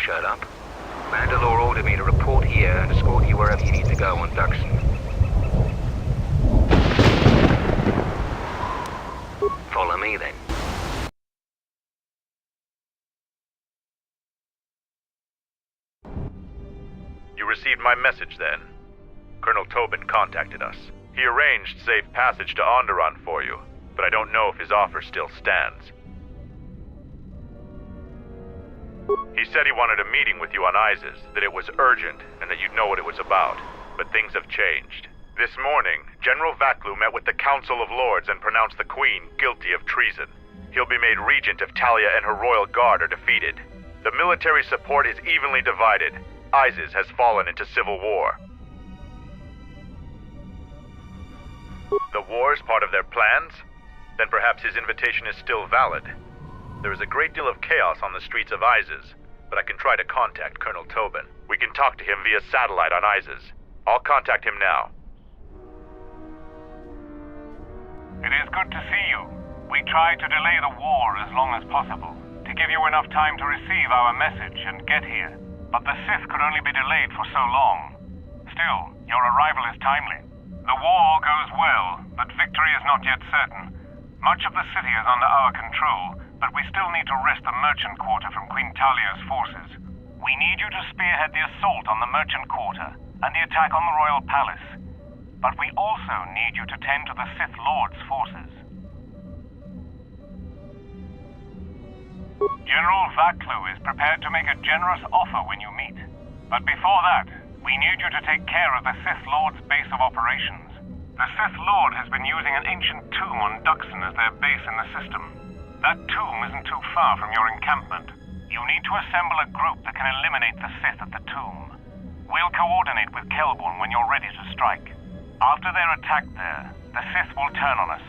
shut up. Mandalore ordered me to report here and escort you wherever you need to go on Duxon. Follow me then. You received my message then? Colonel Tobin contacted us. He arranged safe passage to Onderon for you, but I don't know if his offer still stands. He said he wanted a meeting with you on Isis, that it was urgent, and that you'd know what it was about. But things have changed. This morning, General Vaklu met with the Council of Lords and pronounced the Queen guilty of treason. He'll be made regent if Talia and her royal guard are defeated. The military support is evenly divided. Isis has fallen into civil war. The war is part of their plans? Then perhaps his invitation is still valid. There is a great deal of chaos on the streets of Isis, but I can try to contact Colonel Tobin. We can talk to him via satellite on Isis. I'll contact him now. It is good to see you. We tried to delay the war as long as possible, to give you enough time to receive our message and get here. But the Sith could only be delayed for so long. Still, your arrival is timely. The war goes well, but victory is not yet certain. Much of the city is under our control, but we still need to wrest the merchant quarter from Queen Talia's forces. We need you to spearhead the assault on the merchant quarter and the attack on the royal palace. But we also need you to tend to the Sith Lord's forces. General Vaklu is prepared to make a generous offer when you meet. But before that, we need you to take care of the Sith Lord's base of operations. The Sith Lord has been using an ancient tomb on Duxon as their base in the system. That tomb isn't too far from your encampment. You need to assemble a group that can eliminate the Sith at the tomb. We'll coordinate with Kelborn when you're ready to strike. After they're attacked there, the Sith will turn on us.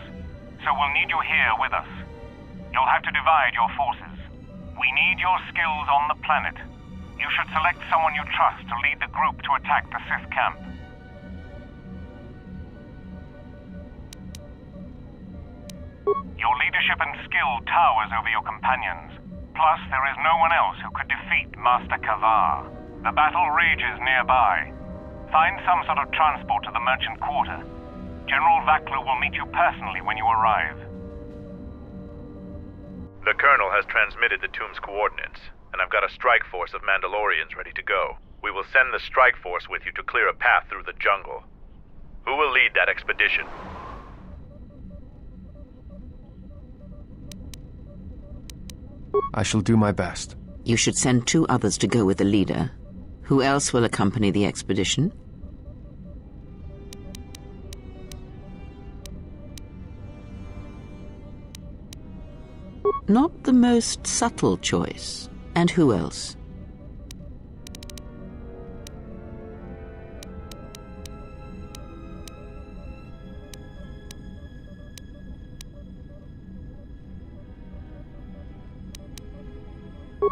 So we'll need you here with us. You'll have to divide your forces. We need your skills on the planet. You should select someone you trust to lead the group to attack the Sith camp. Your leadership and skill towers over your companions. Plus, there is no one else who could defeat Master KotOR. The battle rages nearby. Find some sort of transport to the merchant quarter. General Vaklu will meet you personally when you arrive. The Colonel has transmitted the tomb's coordinates, and I've got a strike force of Mandalorians ready to go. We will send the strike force with you to clear a path through the jungle. Who will lead that expedition? I shall do my best. You should send 2 others to go with the leader. Who else will accompany the expedition? Not the most subtle choice. And who else?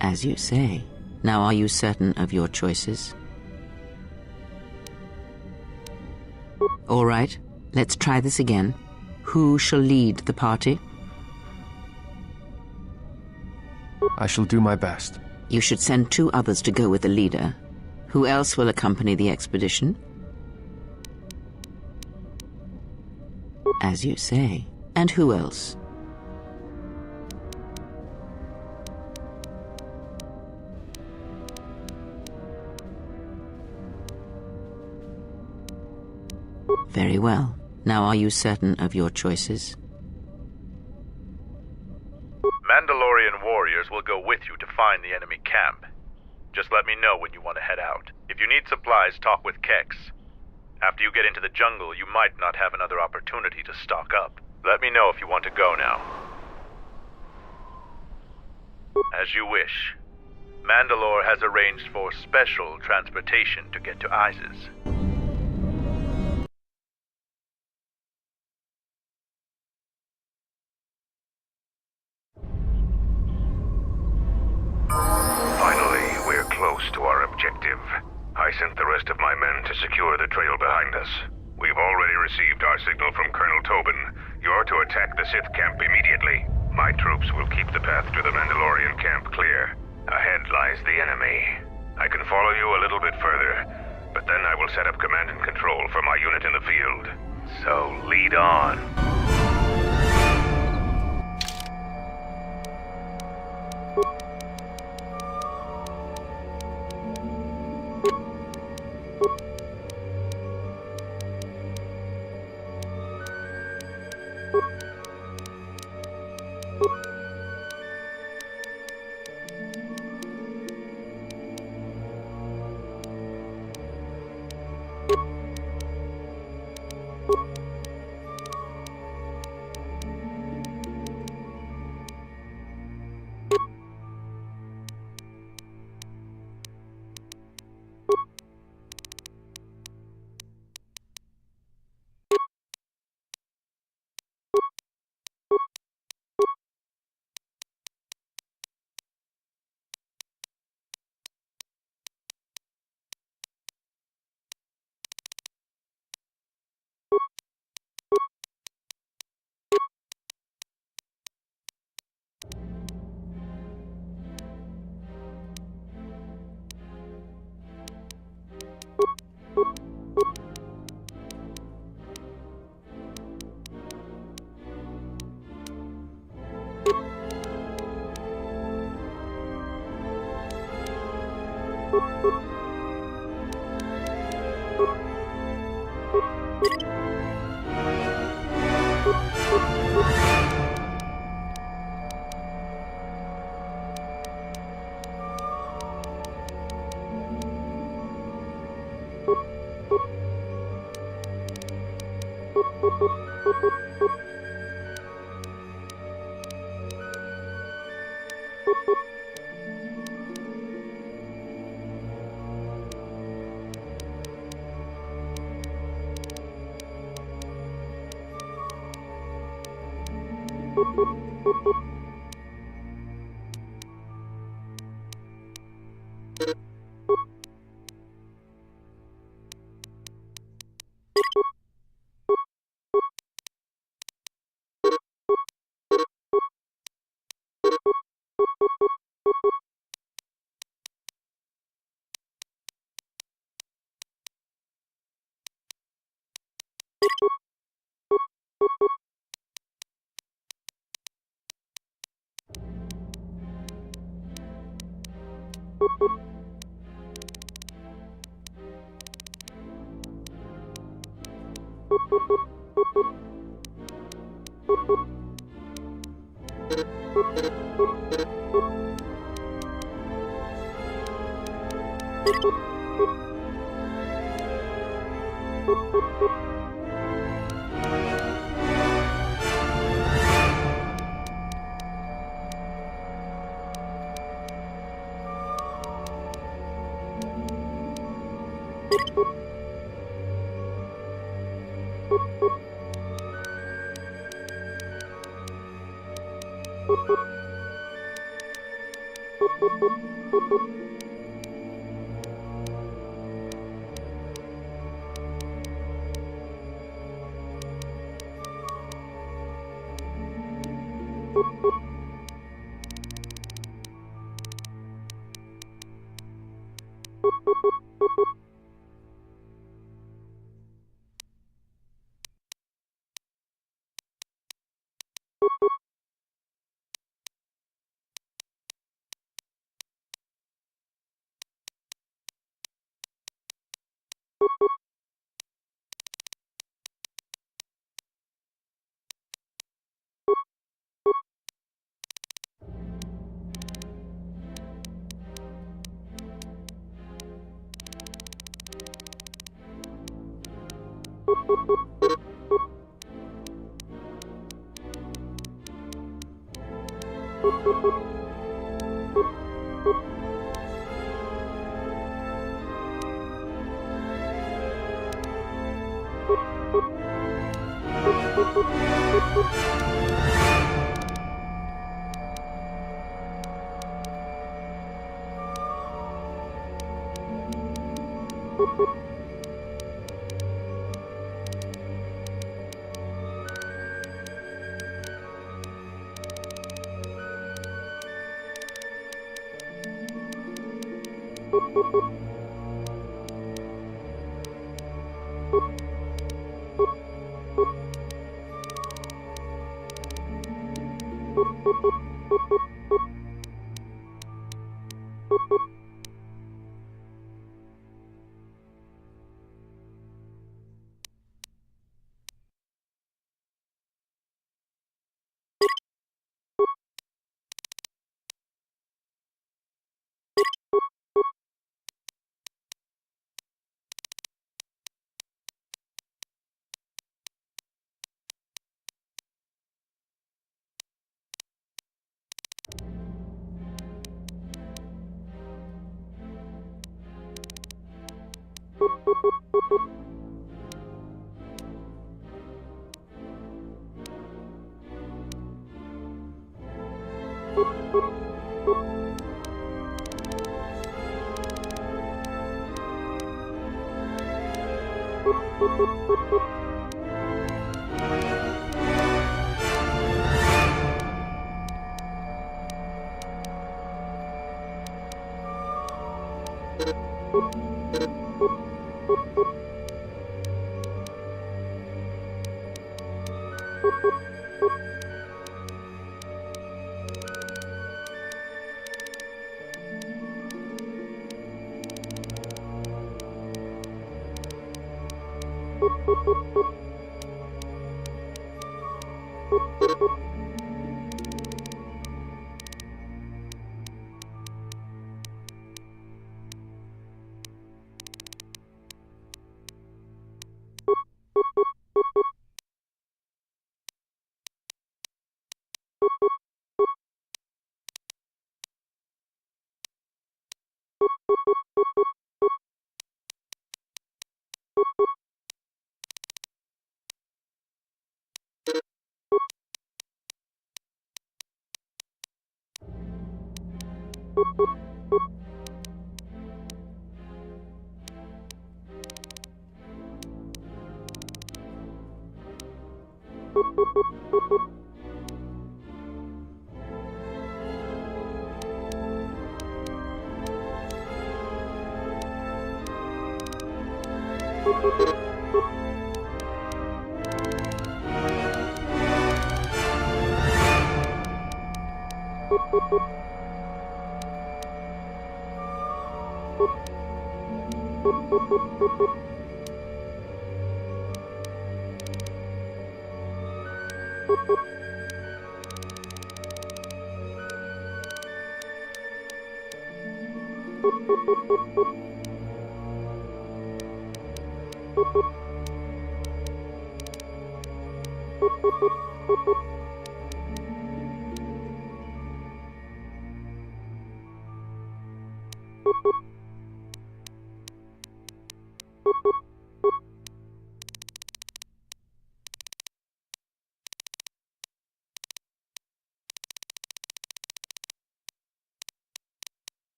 As you say. Now, are you certain of your choices? All right, let's try this again. Who shall lead the party? I shall do my best. You should send 2 others to go with the leader. Who else will accompany the expedition? As you say. And who else? Very well. Now, are you certain of your choices? Mandalorian warriors will go with you to find the enemy camp. Just let me know when you want to head out. If you need supplies, talk with Kex. After you get into the jungle, you might not have another opportunity to stock up. Let me know if you want to go now. As you wish. Mandalore has arranged for special transportation to get to Isis. To our objective. I sent the rest of my men to secure the trail behind us. We've already received our signal from Colonel Tobin. You're to attack the Sith camp immediately. My troops will keep the path to the Mandalorian camp clear. Ahead lies the enemy. I can follow you a little bit further, but then I will set up command and control for my unit in the field. So lead on.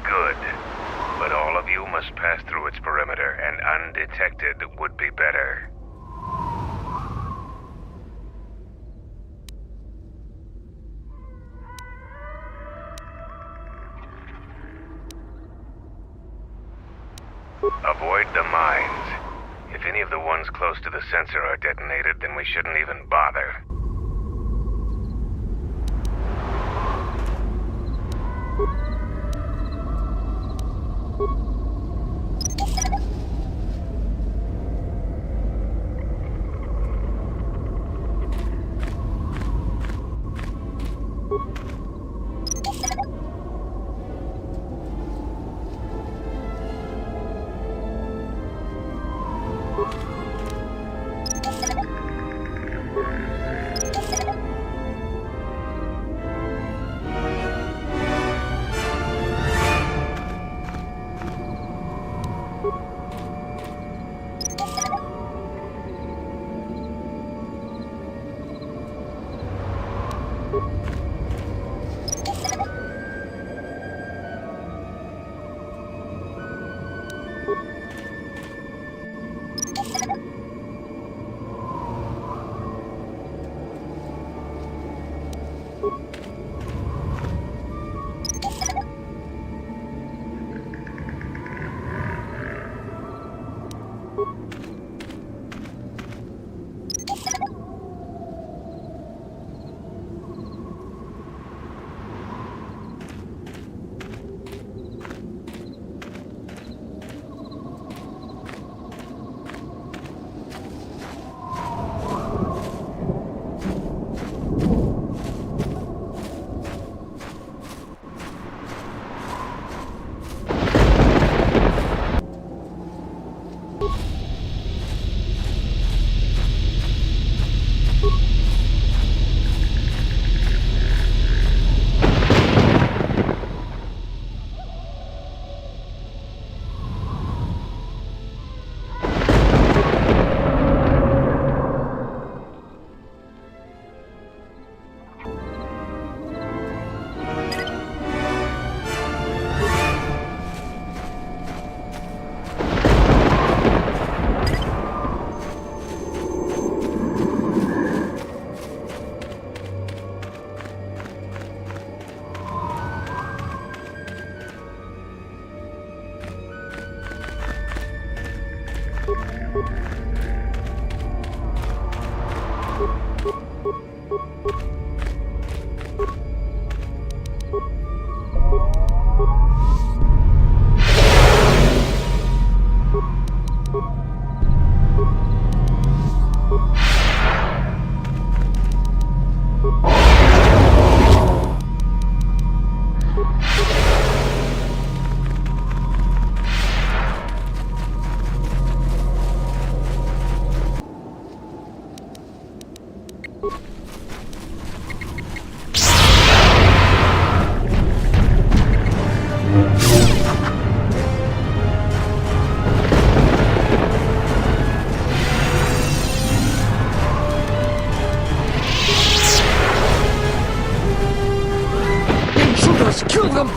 good. But all of you must pass through its perimeter, and undetected would be better. Avoid the mines. If any of the ones close to the sensor are detonated, then we shouldn't even bother. Kill them!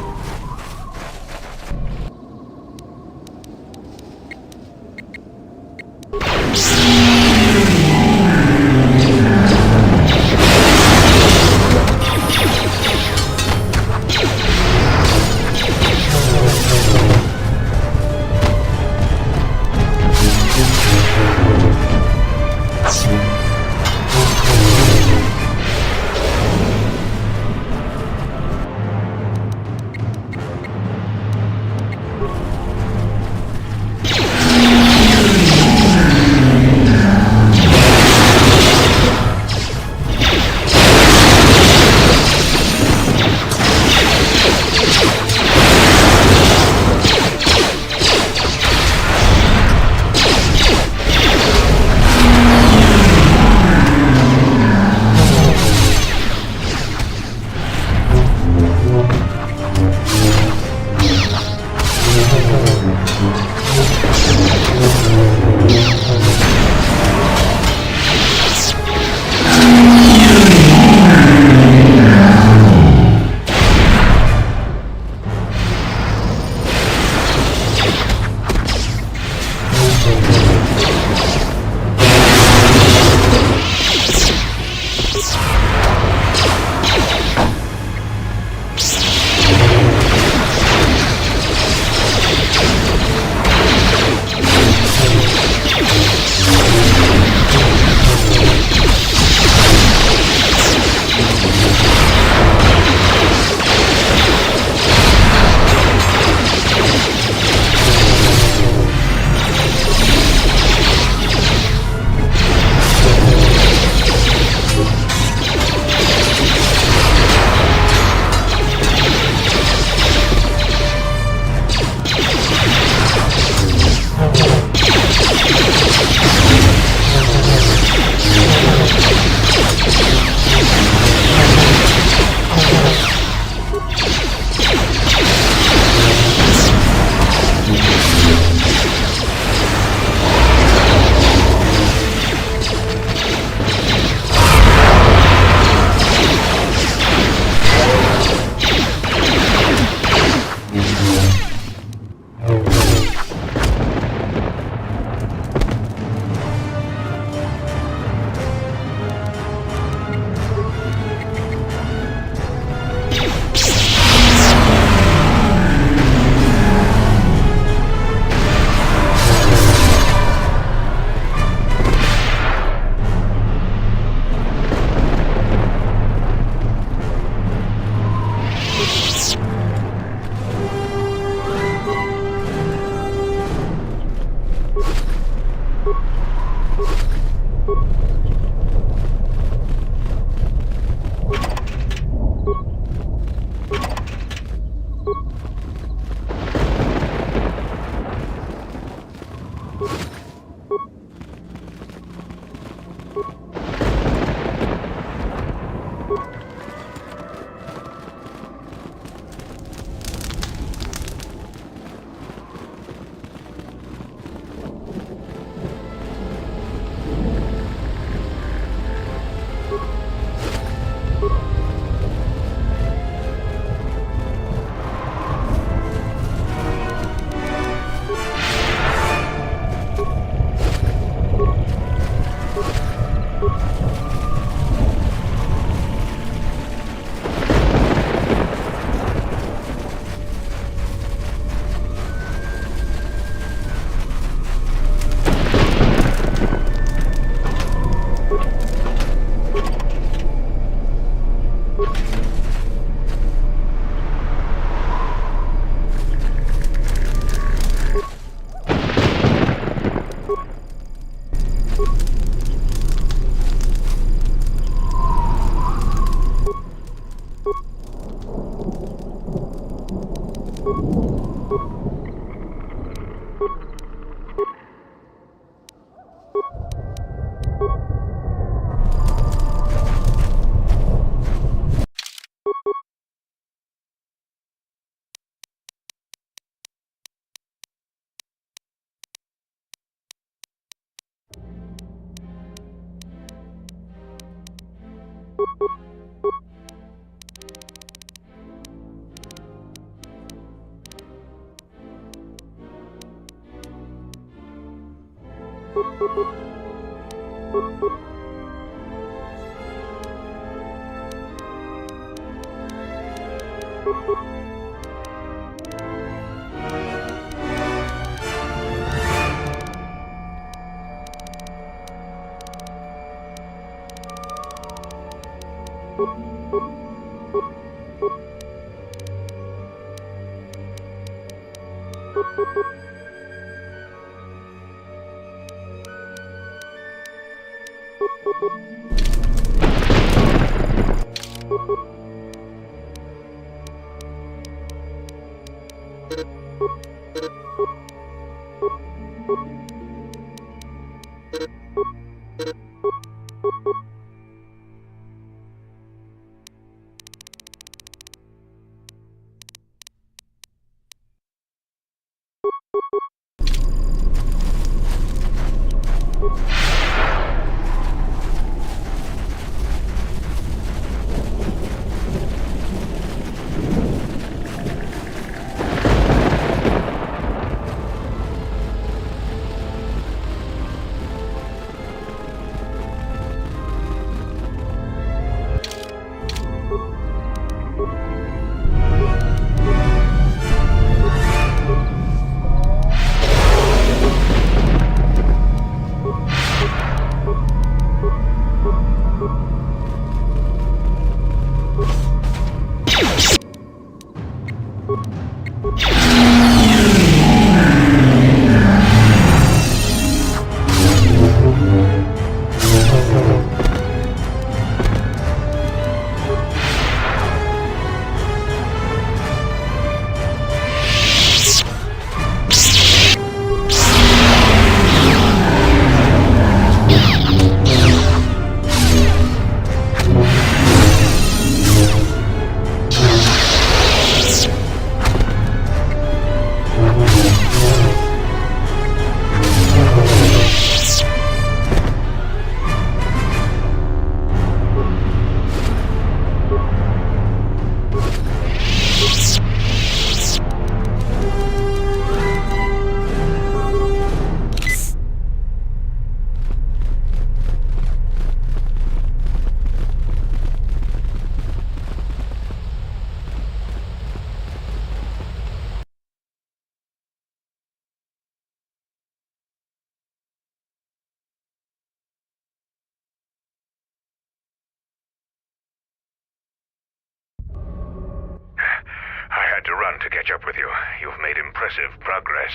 To run to catch up with you. You've made impressive progress.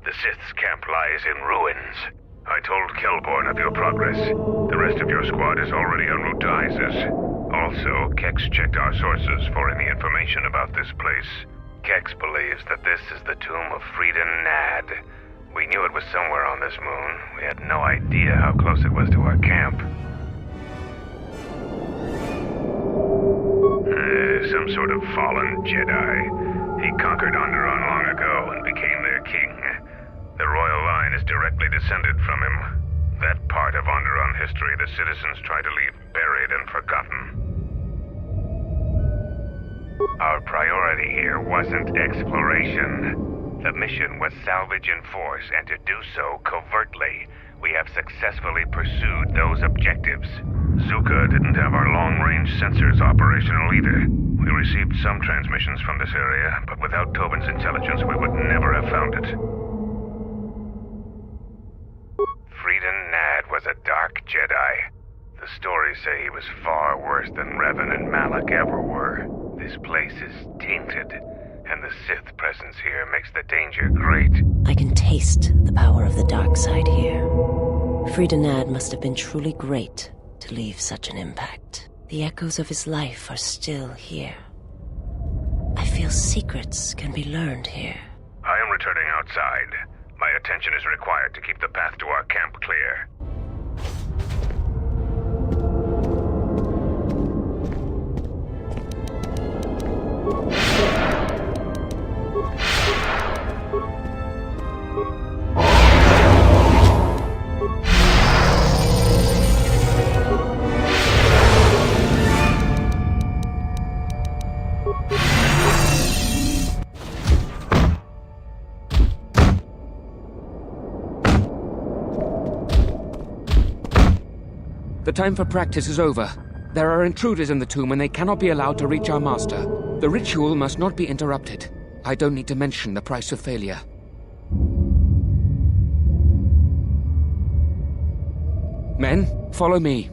The Sith's camp lies in ruins. I told Kelborn of your progress. The rest of your squad is already en route to Isis. Also, Kex checked our sources for any information about this place. Kex believes that this is the tomb of Frida Nad. We knew it was somewhere on this moon. We had no idea how close it was to our camp. Some sort of fallen Jedi. He conquered Onderon long ago and became their king. The royal line is directly descended from him. That part of Onderon history the citizens try to leave buried and forgotten. Our priority here wasn't exploration. The mission was salvage in force, and to do so covertly. We have successfully pursued those objectives. Zuka didn't have our long-range sensors operational either. We received some transmissions from this area, but without Tobin's intelligence, we would never have found it. Frida Nad was a dark Jedi. The stories say he was far worse than Revan and Malak ever were. This place is tainted, and the Sith presence here makes the danger great. I can taste the power of the dark side here. Frida Nad must have been truly great to leave such an impact. The echoes of his life are still here. I feel secrets can be learned here. I am returning outside. My attention is required to keep the path to our camp clear. The time for practice is over. There are intruders in the tomb and they cannot be allowed to reach our master. The ritual must not be interrupted. I don't need to mention the price of failure. Men, follow me.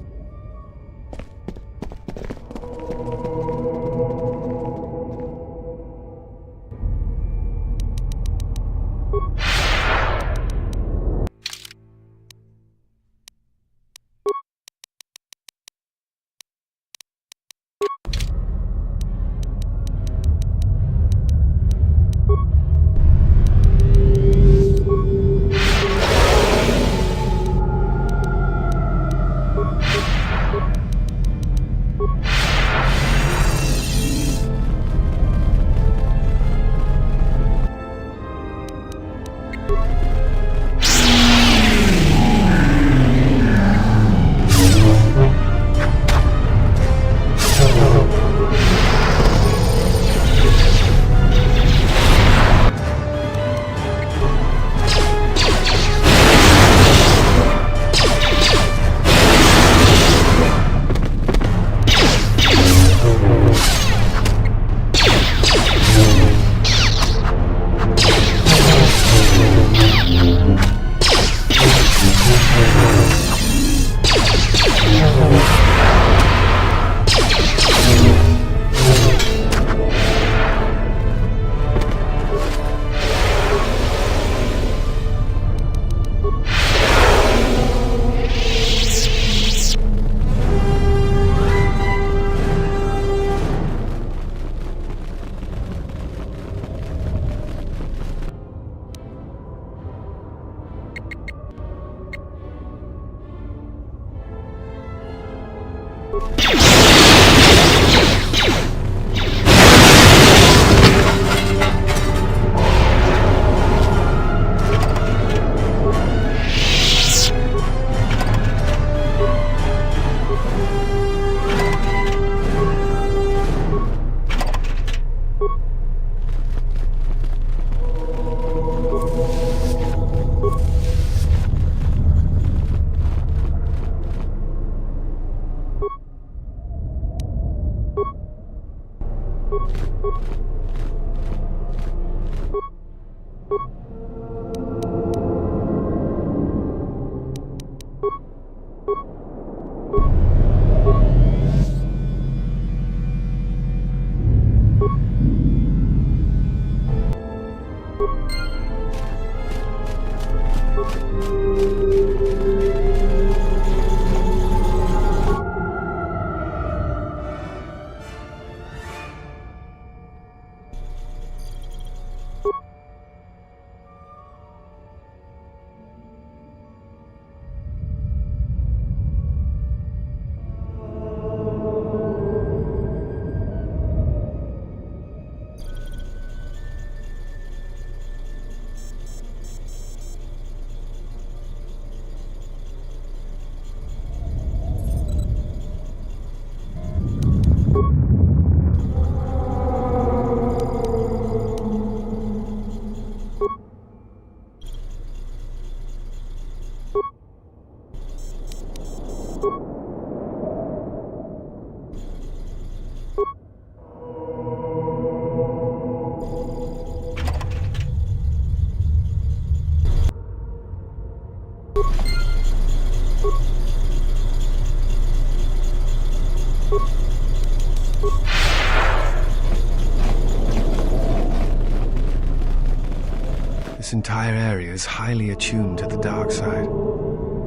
This entire area is highly attuned to the dark side.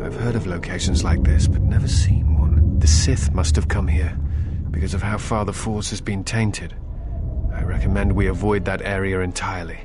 I've heard of locations like this, but never seen one. The Sith must have come here, because of how far the Force has been tainted. I recommend we avoid that area entirely.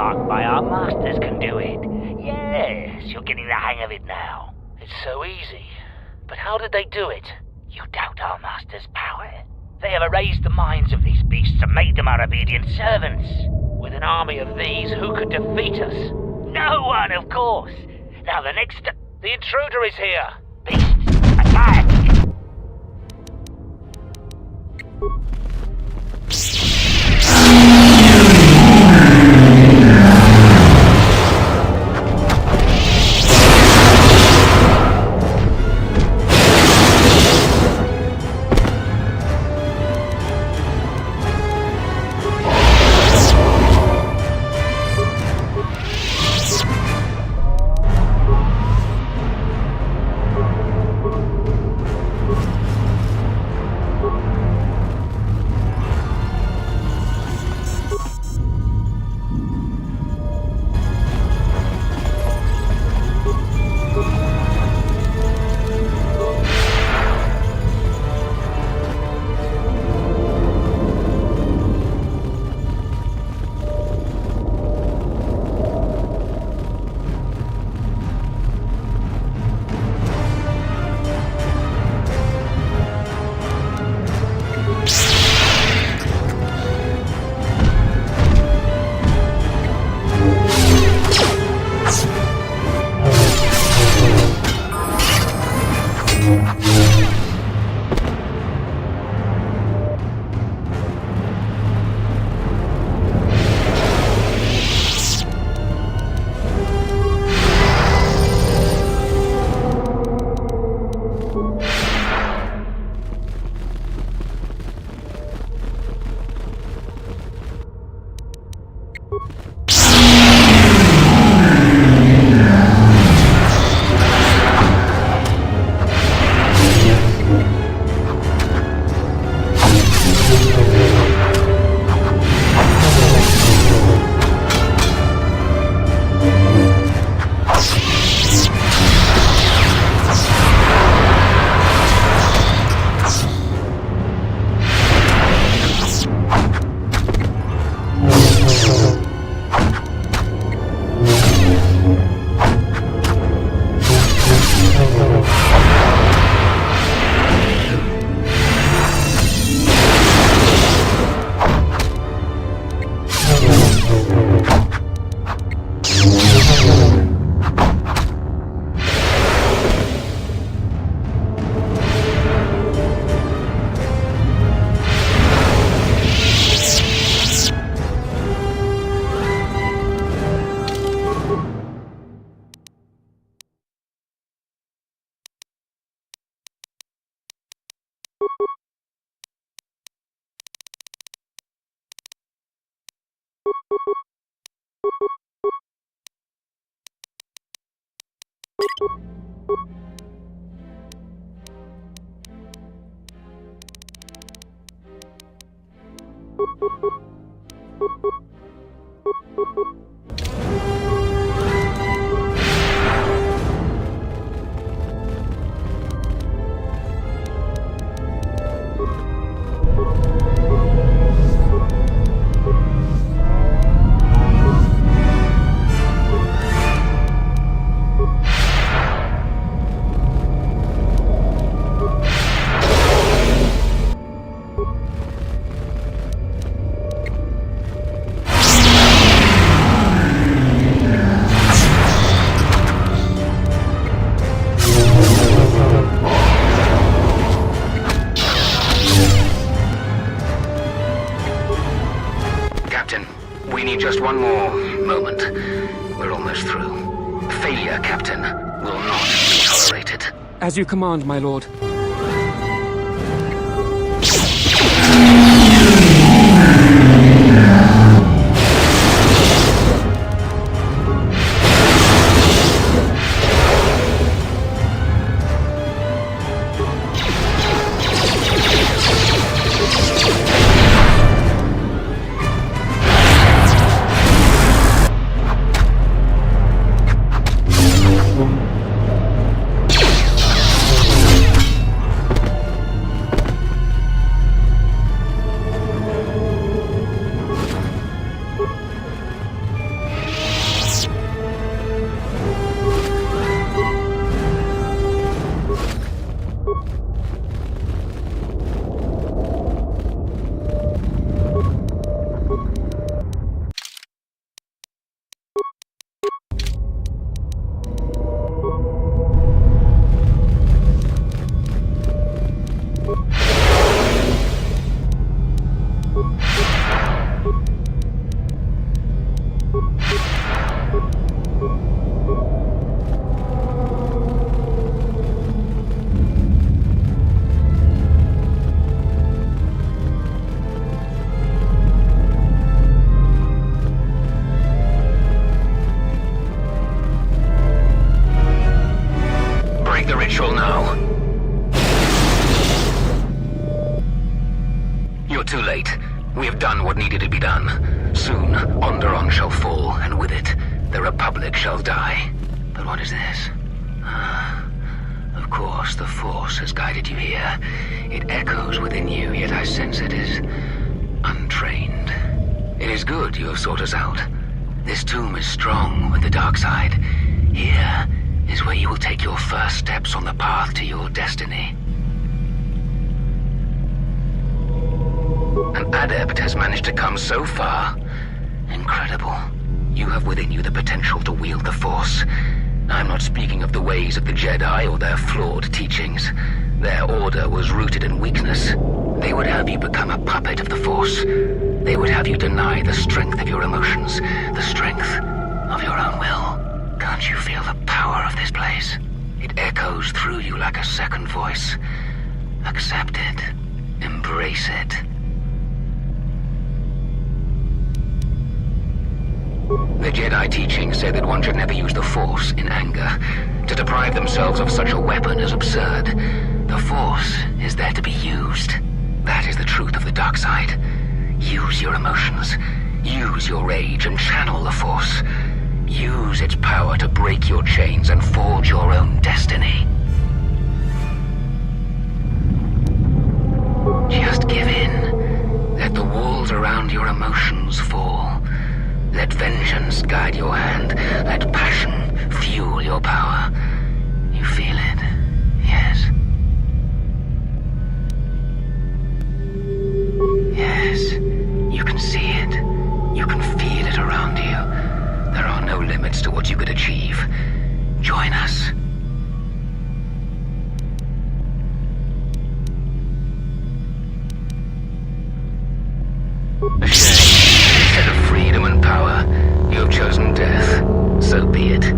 marked by our masters can do it. Yes, you're getting the hang of it now. It's so easy. But how did they do it? You doubt our masters' power? They have erased the minds of these beasts and made them our obedient servants. With an army of these, who could defeat us? No one, of course. Now the intruder is here. Beasts, attack! Just one more moment. We're almost through. Failure, Captain, will not be tolerated. As you command, my lord. done what needed to be done. Soon, Onderon shall fall, and with it, the Republic shall die. But what is this? Of course, the Force has guided you here. It echoes within you, yet I sense it is untrained. It is good you have sought us out. This tomb is strong with the dark side. Here is where you will take your first steps on the path to your destiny. An adept has managed to come so far. Incredible. You have within you the potential to wield the Force. I'm not speaking of the ways of the Jedi or their flawed teachings. Their order was rooted in weakness. They would have you become a puppet of the Force. They would have you deny the strength of your emotions, the strength of your own will. Can't you feel the power of this place? It echoes through you like a second voice. Accept it. Embrace it. The Jedi teachings say that one should never use the Force in anger. To deprive themselves of such a weapon is absurd. The Force is there to be used. That is the truth of the dark side. Use your emotions. Use your rage and channel the Force. Use its power to break your chains and forge your own destiny. Just give in. Let the walls around your emotions fall. Let vengeance guide your hand. Let passion fuel your power. You feel it, yes? Yes, you can see it. You can feel it around you. There are no limits to what you could achieve. Join us. A shame. Instead of freedom and power, you have chosen death. So be it.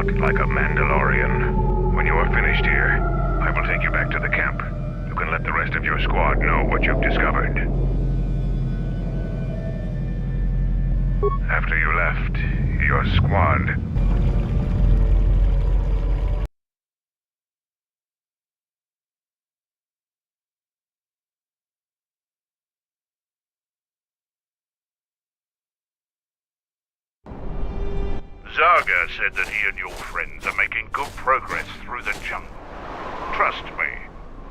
Like a Mandalorian. When you are finished here, I will take you back to the camp. You can let the rest of your squad know what you've discovered. After you left, your squad... Zaga said that he and your friends are making good progress through the jungle. Trust me,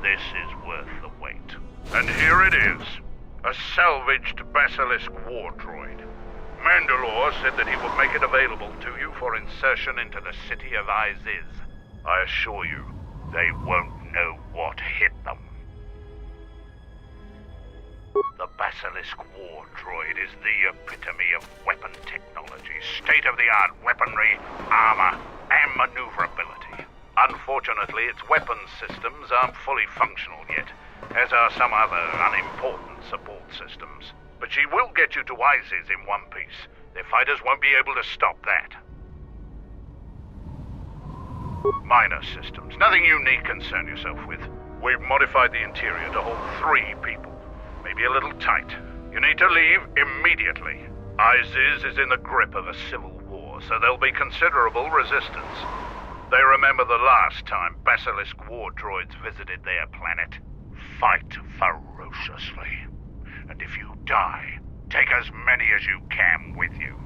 this is worth the wait. And here it is. A salvaged Basilisk war droid. Mandalore said that he would make it available to you for insertion into the city of Iziz. I assure you, they won't know what hit them. The Basilisk war droid is the epitome of weapon technology, state-of-the-art weaponry, armor, and maneuverability. Unfortunately, its weapons systems aren't fully functional yet, as are some other unimportant support systems. But she will get you to Iziz in one piece. Their fighters won't be able to stop that. Minor systems, nothing you need concern yourself with. We've modified the interior to hold 3 people. Maybe a little tight. You need to leave immediately. Iziz is in the grip of a civil war, so there'll be considerable resistance. They remember the last time Basilisk war droids visited their planet. Fight ferociously. And if you die, take as many as you can with you.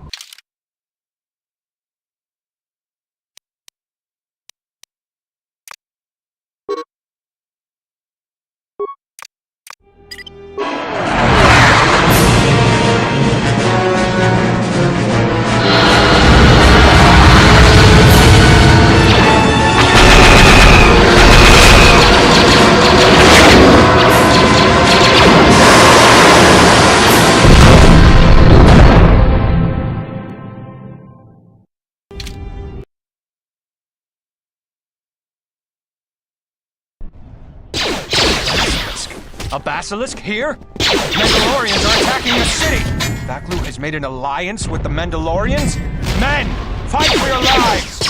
A basilisk here? Mandalorians are attacking the city! Vaklu has made an alliance with the Mandalorians? Men! Fight for your lives!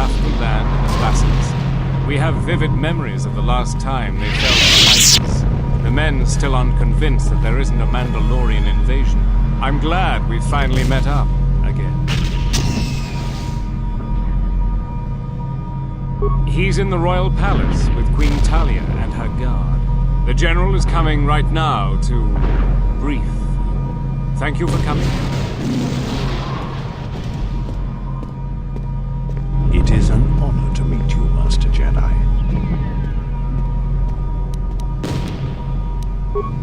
have to land in the Basilisk. We have vivid memories of the last time they fell to Isis. The men still unconvinced that there isn't a Mandalorian invasion. I'm glad we finally met up again. He's in the royal palace with Queen Talia and her guard. The general is coming right now to brief. Thank you for coming. It is an honor to meet you, Master Jedi.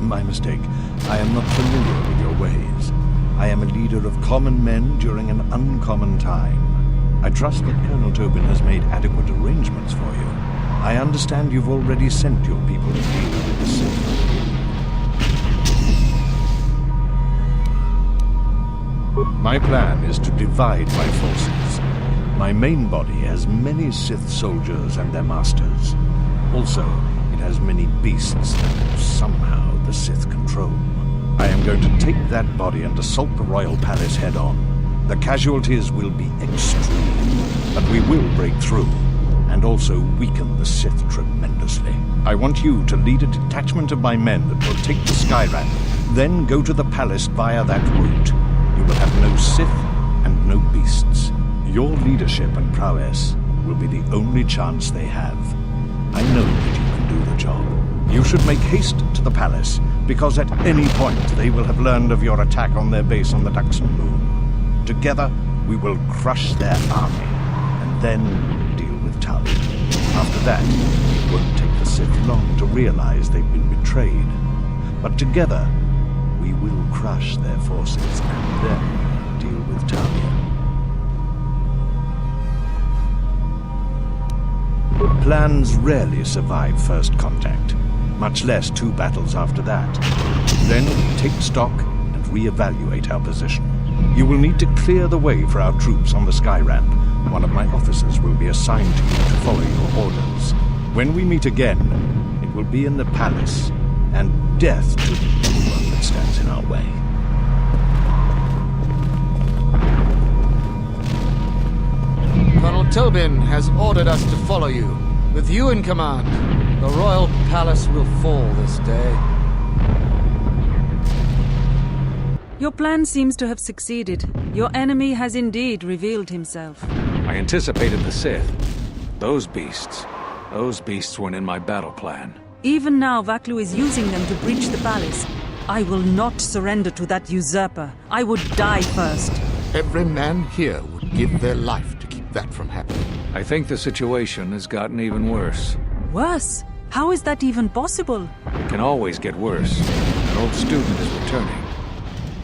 My mistake. I am not familiar with your ways. I am a leader of common men during an uncommon time. I trust that Colonel Tobin has made adequate arrangements for you. I understand you've already sent your people to deal with the Sith. My plan is to divide my forces. My main body has many Sith soldiers and their masters. Also, it has many beasts that somehow the Sith control. I am going to take that body and assault the royal palace head-on. The casualties will be extreme, but we will break through, and also weaken the Sith tremendously. I want you to lead a detachment of my men that will take the Skyramp, then go to the palace via that route. You will have no Sith and no beasts. Your leadership and prowess will be the only chance they have. I know that you can do the job. You should make haste to the palace, because at any point they will have learned of your attack on their base on the Duxon Moon. Together, we will crush their army, and then deal with Talia. After that, it won't take the Sith long to realize they've been betrayed. But together, we will crush their forces, and then deal with Talia. Plans rarely survive first contact, much less 2 battles after that. Then we take stock and re-evaluate our position. You will need to clear the way for our troops on the Skyramp. One of my officers will be assigned to you to follow your orders. When we meet again, it will be in the palace, and death to anyone that stands in our way. Colonel Tobin has ordered us to follow you. With you in command, the royal palace will fall this day. Your plan seems to have succeeded. Your enemy has indeed revealed himself. I anticipated the Sith. Those beasts weren't in my battle plan. Even now, Vaklu is using them to breach the palace. I will not surrender to that usurper. I would die first. Every man here would give their life to keep that from happening. I think the situation has gotten even worse. Worse? How is that even possible? It can always get worse. An old student is returning.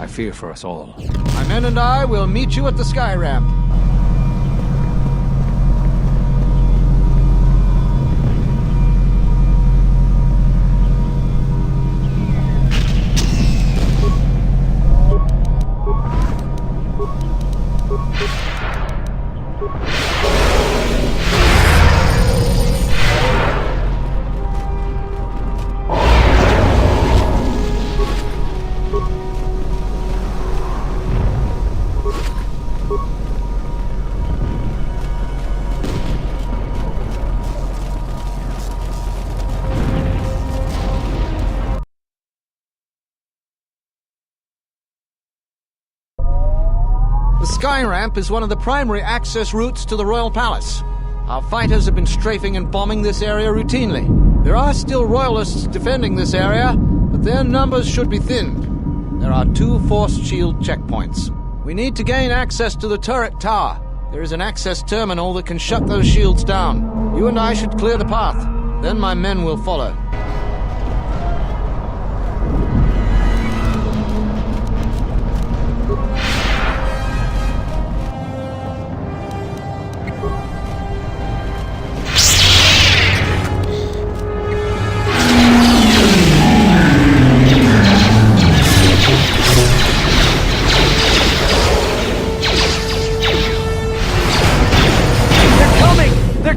I fear for us all. My men and I will meet you at the Skyramp. The Skyramp is one of the primary access routes to the Royal Palace. Our fighters have been strafing and bombing this area routinely. There are still Royalists defending this area, but their numbers should be thinned. There are 2 force shield checkpoints. We need to gain access to the turret tower. There is an access terminal that can shut those shields down. You and I should clear the path. Then my men will follow.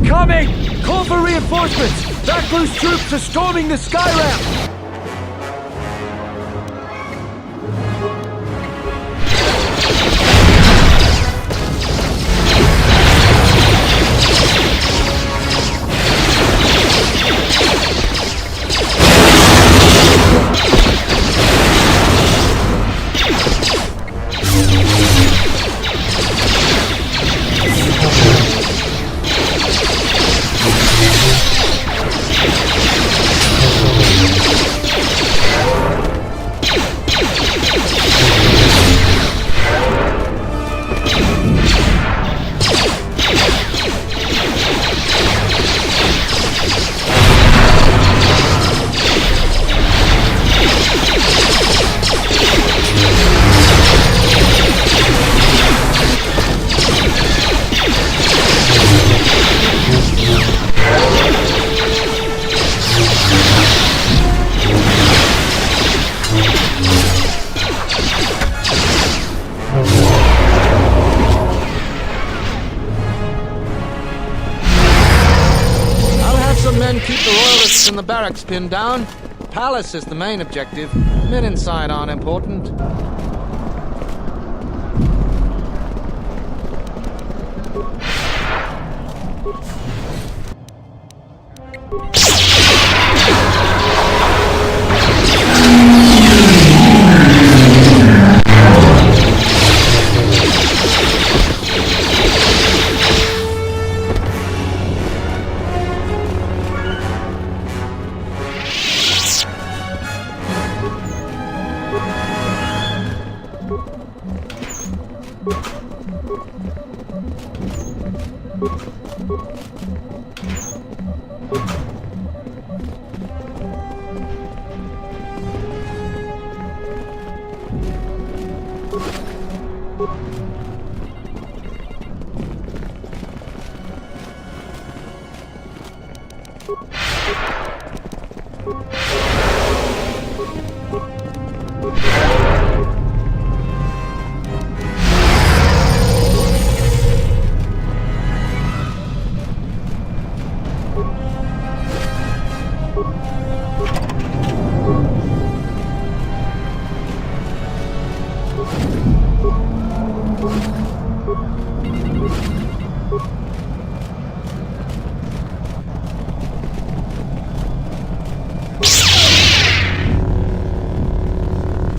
Coming! Call for reinforcements! Vaklu's troops are storming the Skyramp! men keep the Royalists in the barracks pinned down. The palace is the main objective. Men inside aren't important.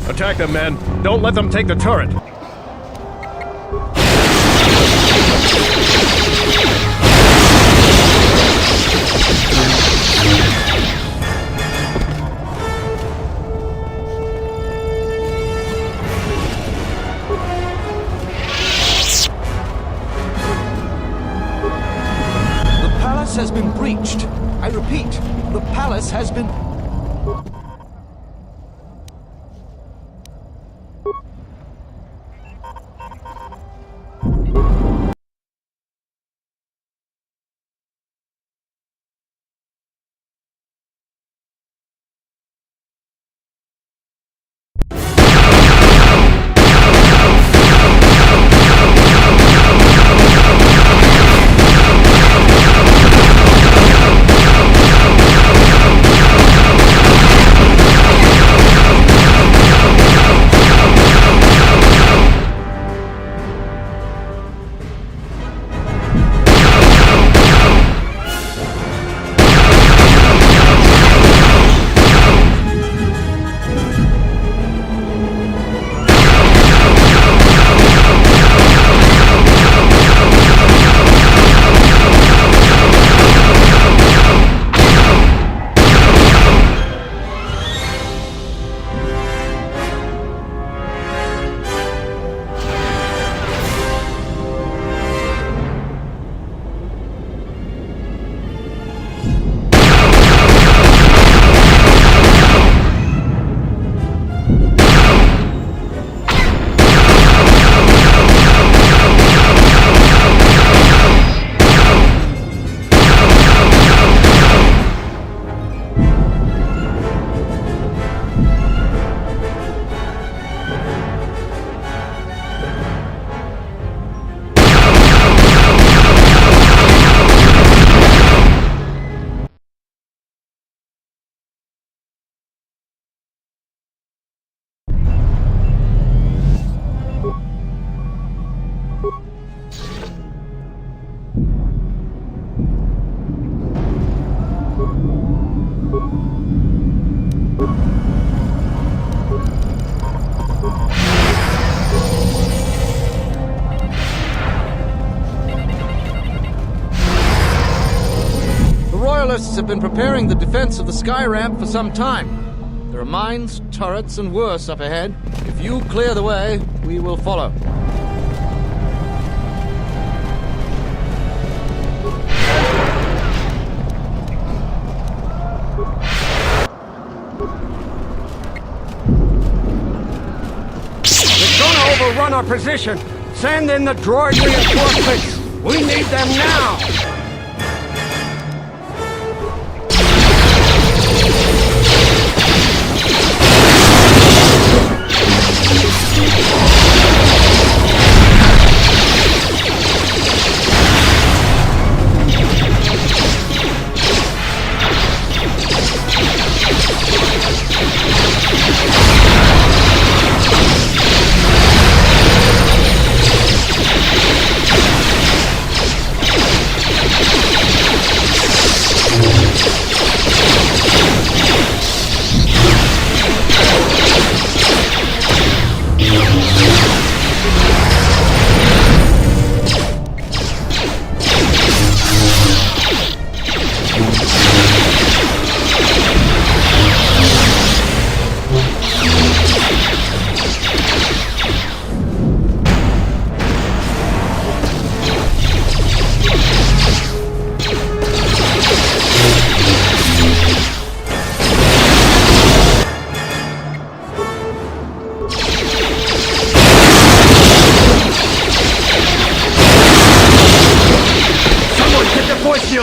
Attack them, men. Don't let them take the turret. The palace has been breached. I repeat, the palace has been... Royalists have been preparing the defense of the sky ramp for some time. There are mines, turrets, and worse up ahead. If you clear the way, we will follow. They're gonna overrun our position. Send in the droid reinforcements. We need them now.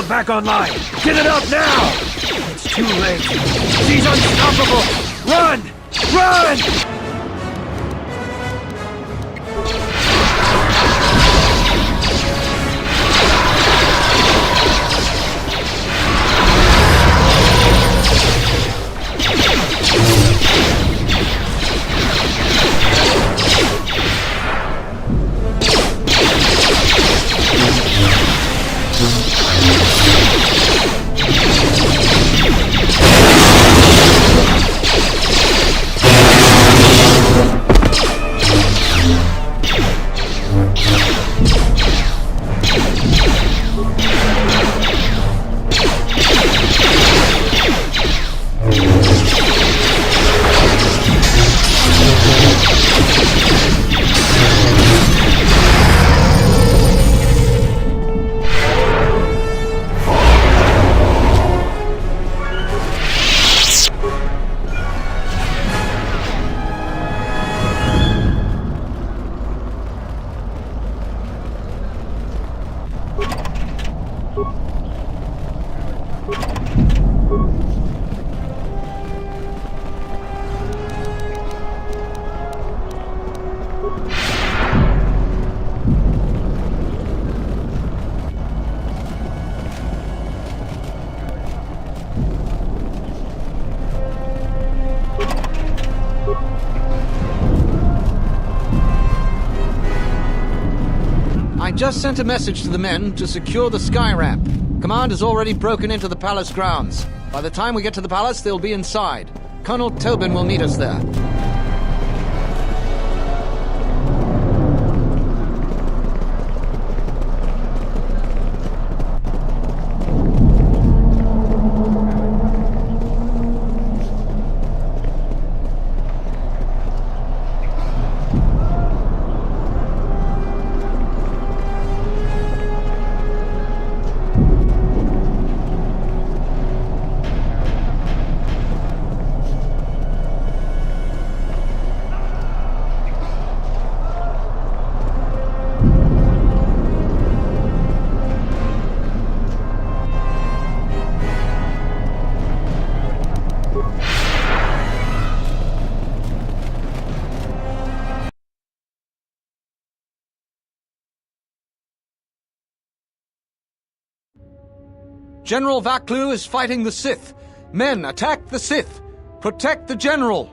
shield back online! Get it up now! It's too late. She's unstoppable! Run! Run! I just sent a message to the men to secure the sky ramp. Command has already broken into the palace grounds. By the time we get to the palace, they'll be inside. Colonel Tobin will meet us there. General Vaklu is fighting the Sith. Men, attack the Sith. Protect the General.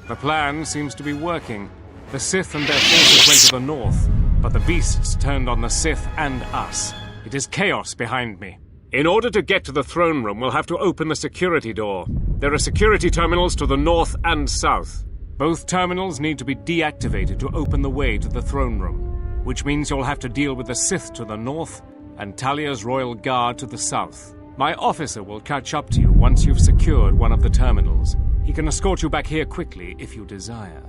The plan seems to be working. The Sith and their forces went to the north, but the beasts turned on the Sith and us. It is chaos behind me. In order to get to the throne room, we'll have to open the security door. There are security terminals to the north and south. Both terminals need to be deactivated to open the way to the throne room, which means you'll have to deal with the Sith to the north and Talia's Royal Guard to the south. My officer will catch up to you once you've secured one of the terminals. He can escort you back here quickly if you desire.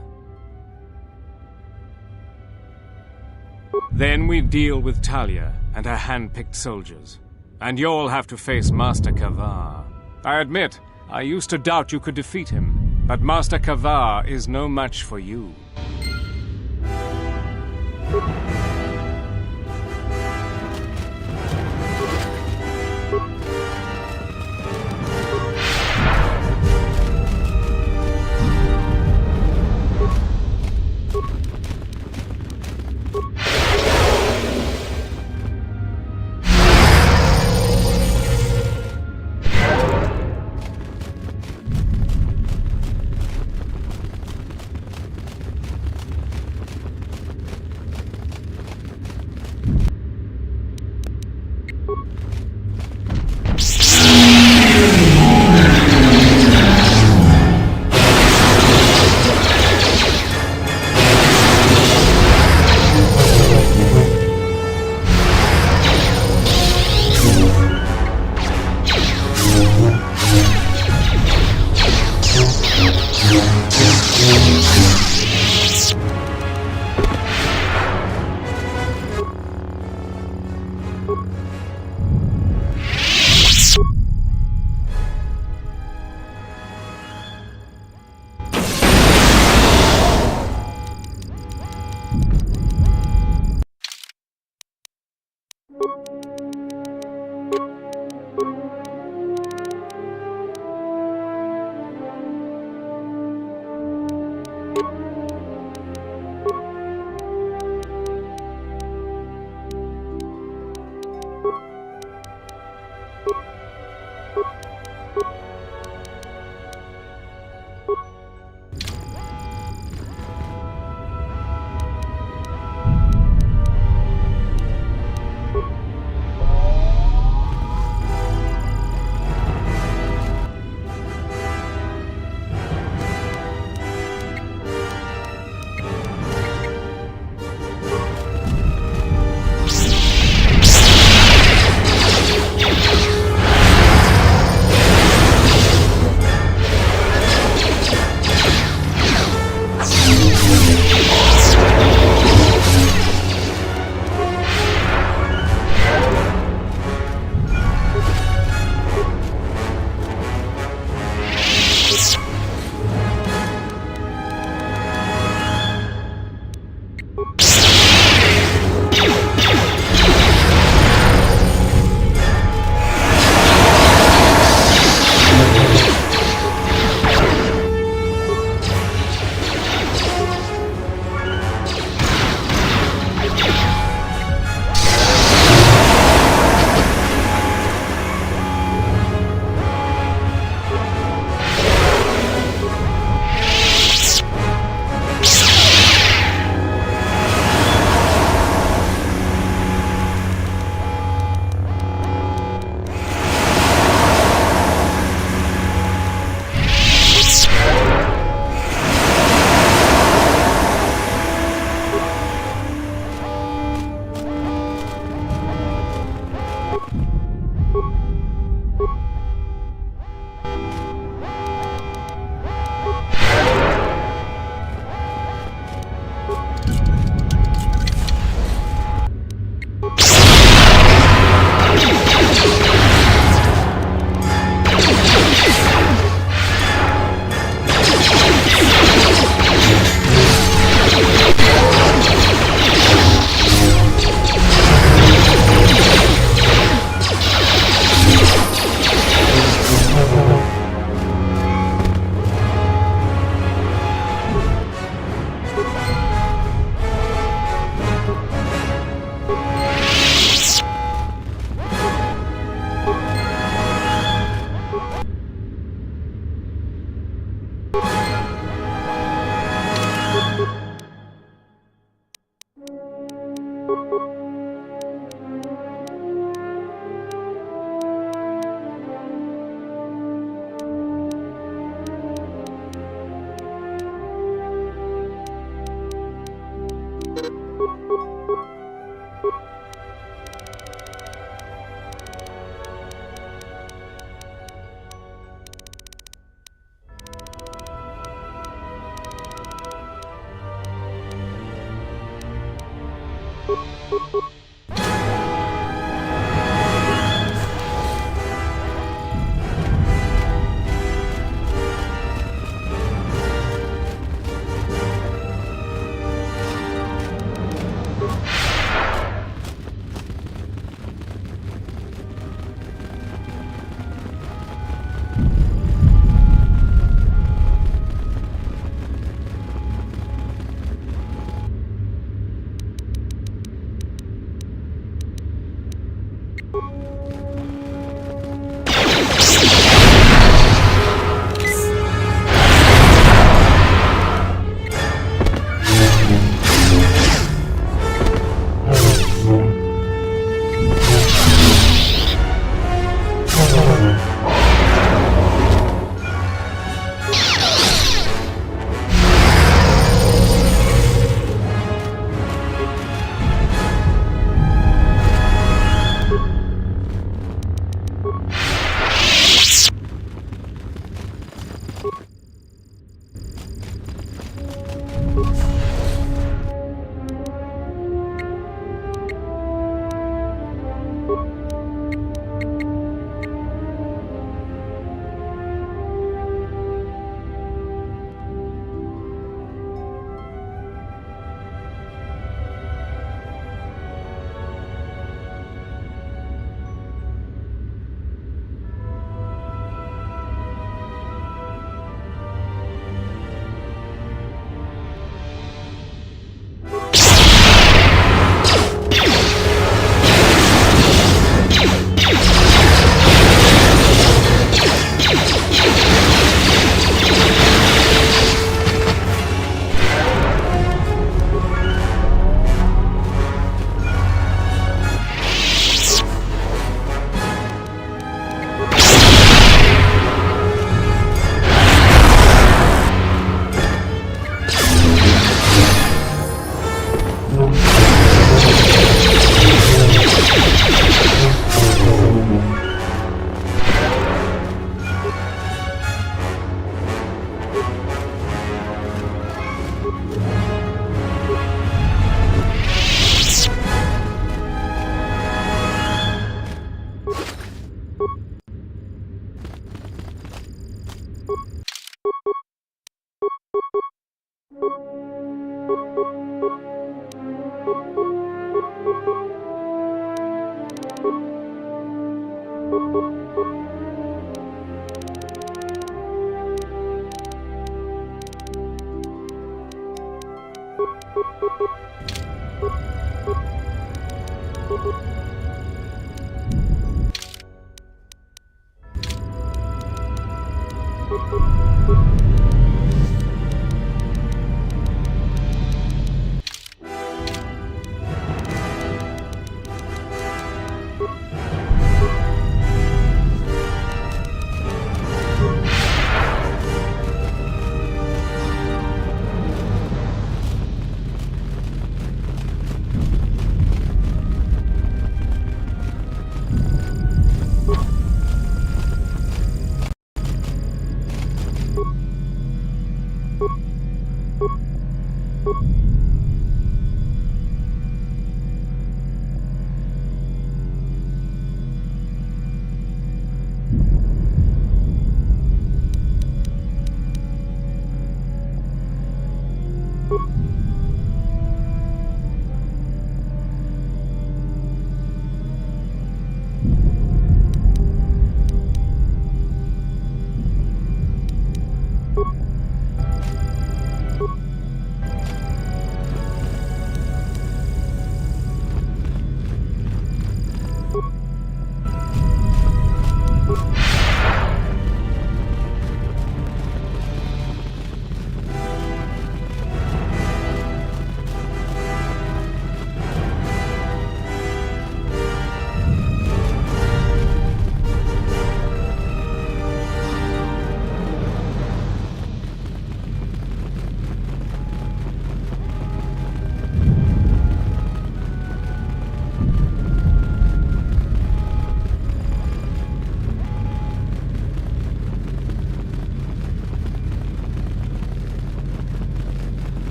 Then we deal with Talia and her hand-picked soldiers. And you'll have to face Master KotOR. I admit, I used to doubt you could defeat him, but Master KotOR is no match for you.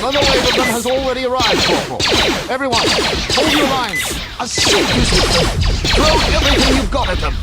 Another wave of them has already arrived, Corporal. Everyone, hold your lines. A sick useless. Throw everything you've got at them.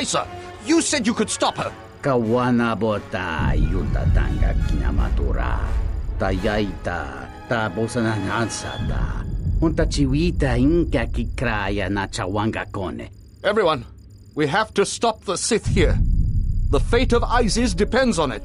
Tracer! You said you could stop her! Kawana bota yuta tanga kinamatura. Tayaita ta bosananansata. Unta chiwita inka kikraya na chawanga kone. Everyone, we have to stop the Sith here. The fate of Isis depends on it.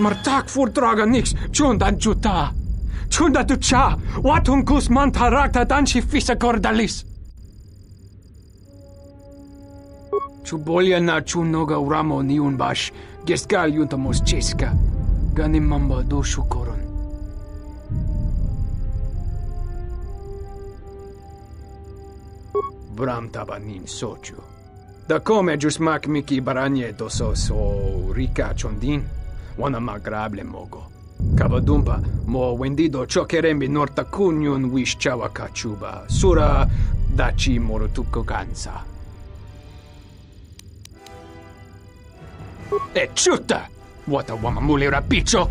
Martak furdraga nix, chundan juta. Chunda ducha, watunkus mantarakta danchi fisa cordalis. Chubolia na chunoga uramo ni unbash, gesgal yuntamos cheska, ganimamba do shukoron. Bram tabanin sochu. Da come jusmak miki baranye dosos o rika chondin. Wana magrable mogo. Kavadumpa, mo wendido chokerembi norta kunyun wish chawa kachuba. Sura dachi morotuko kansa. E chuta! Wata wamamule rapicho!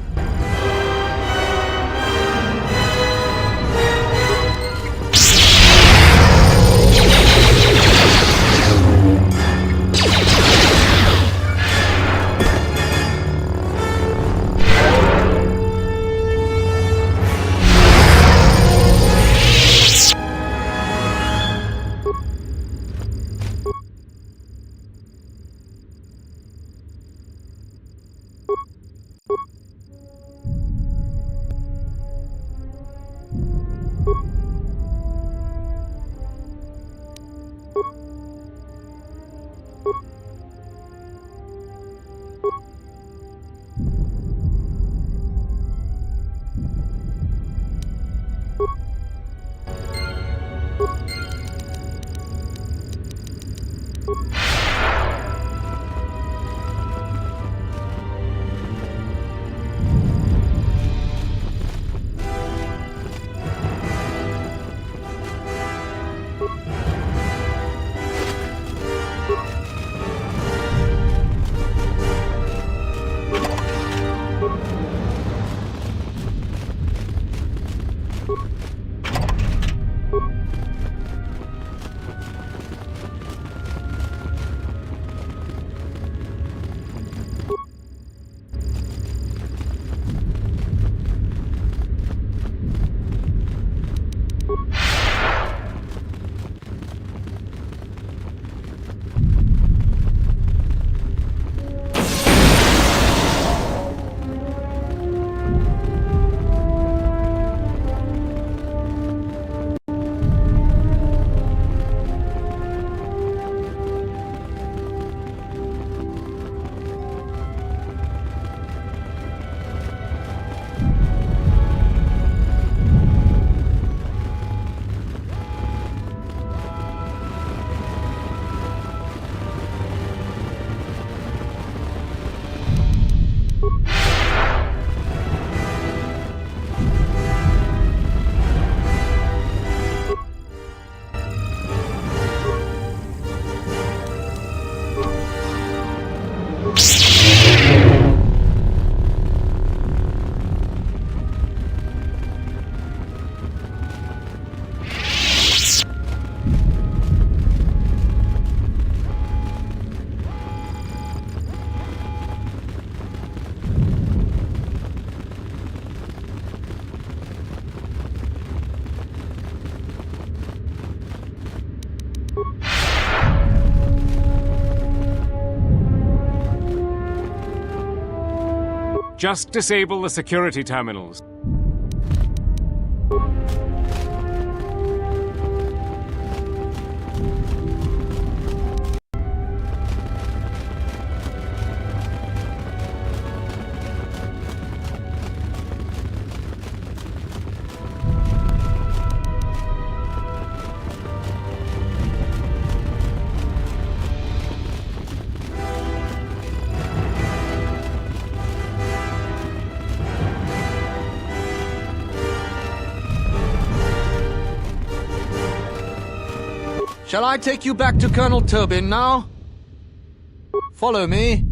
Just disable the security terminals. Shall I take you back to Colonel Tobin now? Follow me.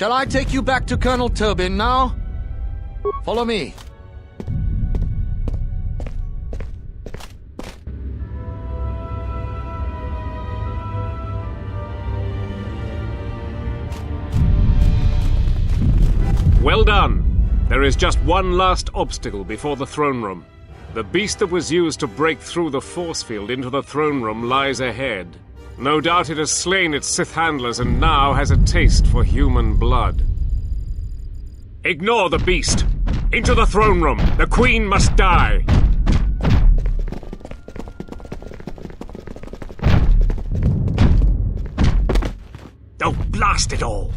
Shall I take you back to Colonel Tobin now? Follow me. Well done. There is just one last obstacle before the throne room. The beast that was used to break through the force field into the throne room lies ahead. No doubt it has slain its Sith handlers and now has a taste for human blood. Ignore the beast! Into the throne room! The Queen must die! Oh, blast it all!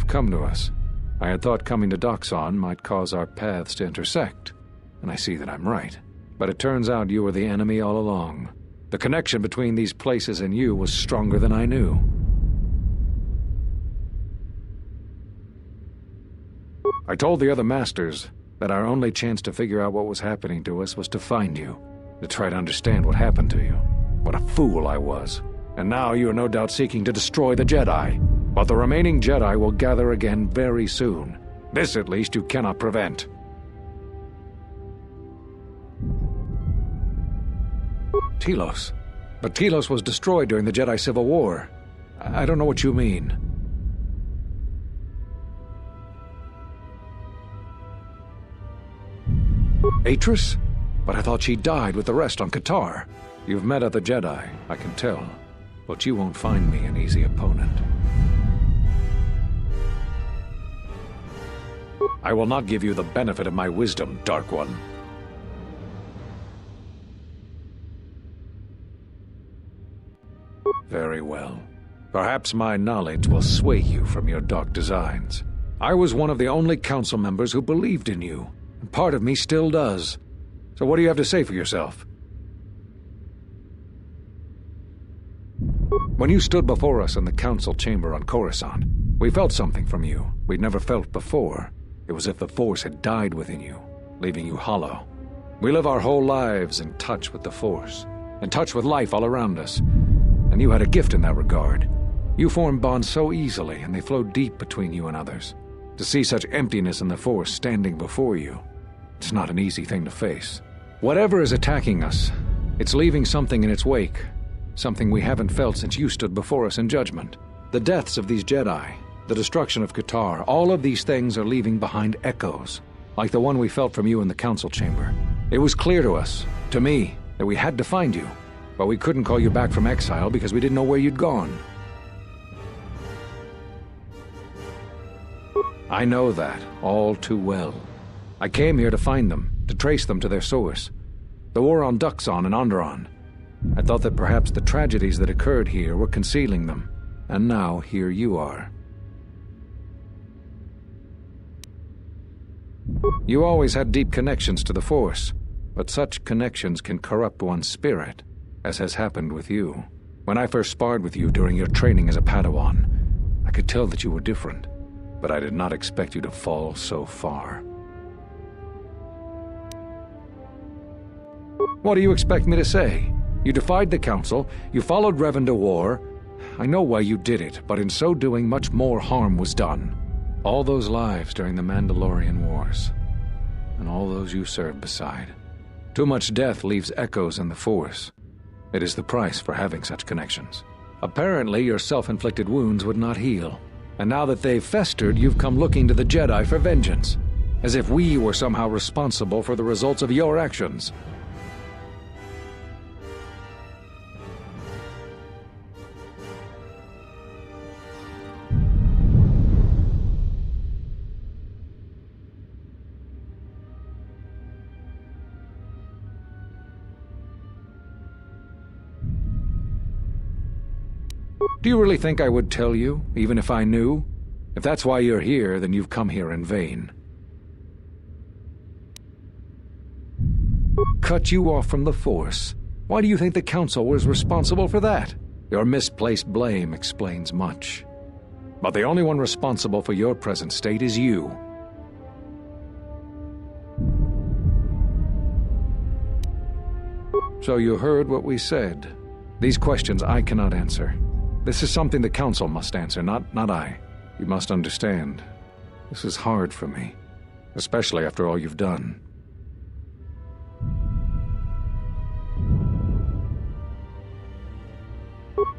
have come to us. I had thought coming to Doxon might cause our paths to intersect, and I see that I'm right. But it turns out you were the enemy all along. The connection between these places and you was stronger than I knew. I told the other masters that our only chance to figure out what was happening to us was to find you, to try to understand what happened to you. What a fool I was. And now you are no doubt seeking to destroy the Jedi. But the remaining Jedi will gather again very soon. This, at least, you cannot prevent. Telos. But Telos was destroyed during the Jedi Civil War. I don't know what you mean. Atris? But I thought she died with the rest on KotOR. You've met other Jedi, I can tell. But you won't find me an easy opponent. I will not give you the benefit of my wisdom, Dark One. Very well. Perhaps my knowledge will sway you from your dark designs. I was one of the only council members who believed in you, and part of me still does. So what do you have to say for yourself? When you stood before us in the council chamber on Coruscant, we felt something from you we'd never felt before. It was as if the Force had died within you, leaving you hollow. We live our whole lives in touch with the Force, in touch with life all around us. And you had a gift in that regard. You formed bonds so easily, and they flowed deep between you and others. To see such emptiness in the Force standing before you, it's not an easy thing to face. Whatever is attacking us, it's leaving something in its wake. Something we haven't felt since you stood before us in judgment. The deaths of these Jedi, the destruction of KotOR, all of these things are leaving behind echoes, like the one we felt from you in the council chamber. It was clear to us, to me, that we had to find you, but we couldn't call you back from exile because we didn't know where you'd gone. I know that all too well. I came here to find them, to trace them to their source. The war on Doxon and Onderon. I thought that perhaps the tragedies that occurred here were concealing them, and now here you are. You always had deep connections to the Force, but such connections can corrupt one's spirit, as has happened with you. When I first sparred with you during your training as a Padawan, I could tell that you were different, but I did not expect you to fall so far. What do you expect me to say? You defied the Council, you followed Revan to war. I know why you did it, but in so doing, much more harm was done. All those lives during the Mandalorian Wars, and all those you served beside. Too much death leaves echoes in the Force. It is the price for having such connections. Apparently, your self-inflicted wounds would not heal, and now that they've festered, you've come looking to the Jedi for vengeance, as if we were somehow responsible for the results of your actions. Do you really think I would tell you, even if I knew? If that's why you're here, then you've come here in vain. Cut you off from the Force? Why do you think the Council was responsible for that? Your misplaced blame explains much. But the only one responsible for your present state is you. So you heard what we said. These questions I cannot answer. This is something the Council must answer, not I. You must understand. This is hard for me, especially after all you've done.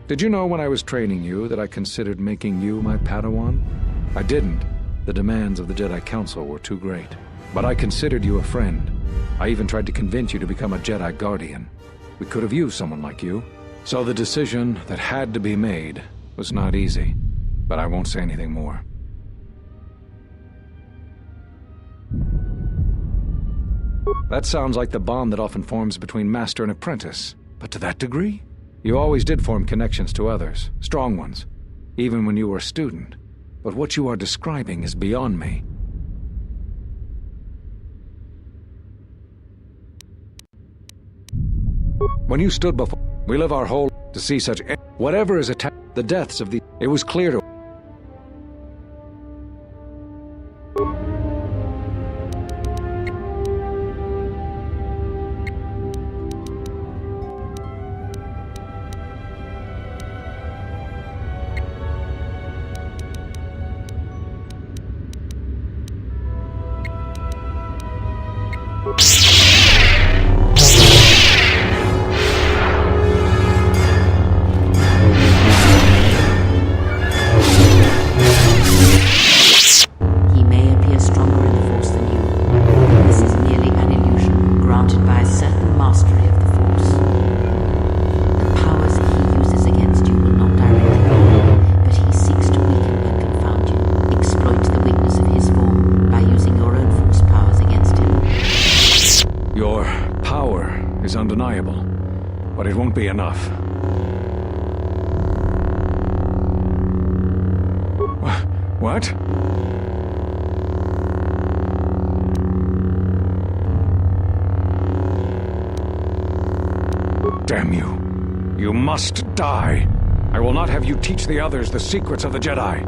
Did you know when I was training you that I considered making you my Padawan? I didn't. The demands of the Jedi Council were too great. But I considered you a friend. I even tried to convince you to become a Jedi Guardian. We could have used someone like you. So the decision that had to be made was not easy, but I won't say anything more. That sounds like the bond that often forms between master and apprentice, but to that degree? You always did form connections to others, strong ones, even when you were a student. but what you are describing is beyond me. When you stood before, we live our whole to see such whatever is attacked, the deaths of the. It was clear to. Undeniable, but it won't be enough. What? Damn you. You must die. I will not have you teach the others the secrets of the Jedi.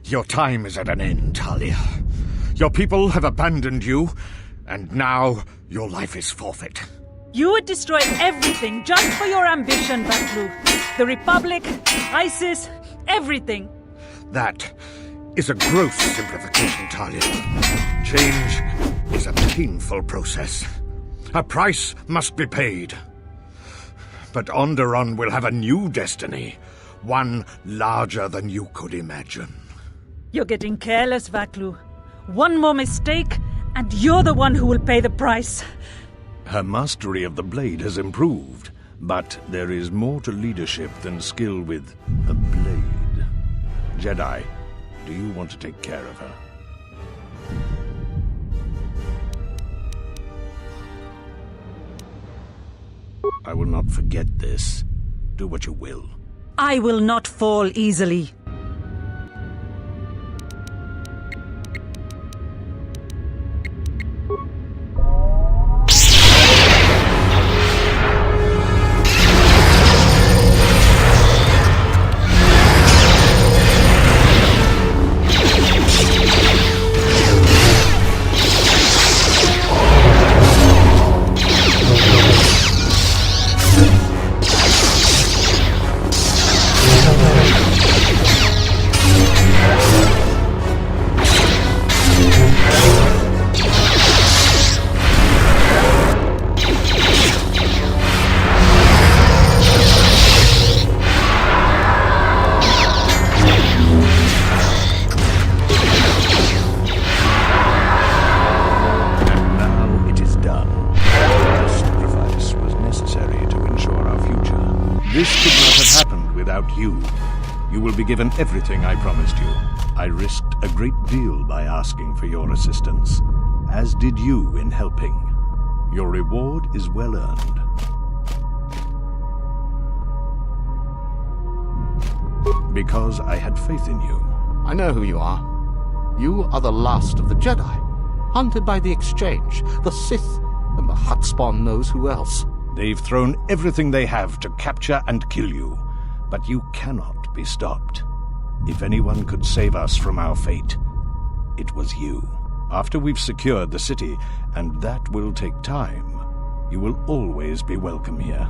Your time is at an end, Talia. Your people have abandoned you, and now your life is forfeit. You would destroy everything just for your ambition, Vaklu. The Republic, ISIS, everything. That is a gross simplification, Talia. Change is a painful process. A price must be paid. But Onderon will have a new destiny, one larger than you could imagine. You're getting careless, Vaklu. One more mistake, and you're the one who will pay the price. Her mastery of the blade has improved, but there is more to leadership than skill with a blade. Jedi, do you want to take care of her? I will not forget this. Do what you will. I will not fall easily. Given everything I promised you. I risked a great deal by asking for your assistance, as did you in helping. Your reward is well earned. Because I had faith in you. I know who you are. You are the last of the Jedi, hunted by the Exchange, the Sith, and the Hutt-Spawn knows who else. They've thrown everything they have to capture and kill you, but you cannot be stopped. If anyone could save us from our fate, it was you. After we've secured the city, and that will take time, you will always be welcome here.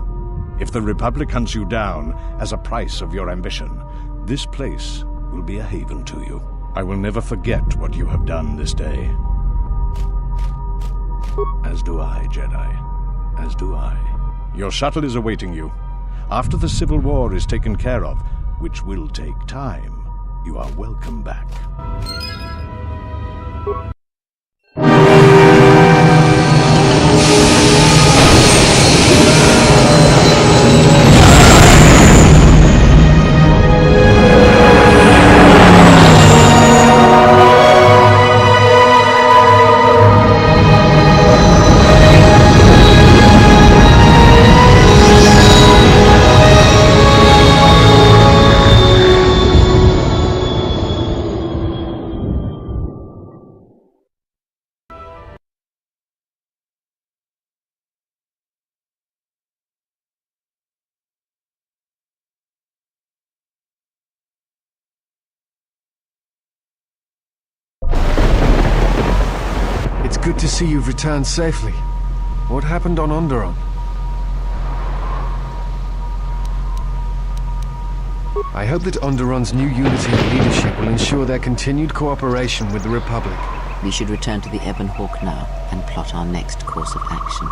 If the Republic hunts you down as a price of your ambition, this place will be a haven to you. I will never forget what you have done this day. As do I, Jedi. As do I. Your shuttle is awaiting you. After the Civil War is taken care of, which will take time, you are welcome back. It's good to see you've returned safely. What happened on Onderon? I hope that Onderon's new unity and leadership will ensure their continued cooperation with the Republic. We should return to the Ebon Hawk now and plot our next course of action.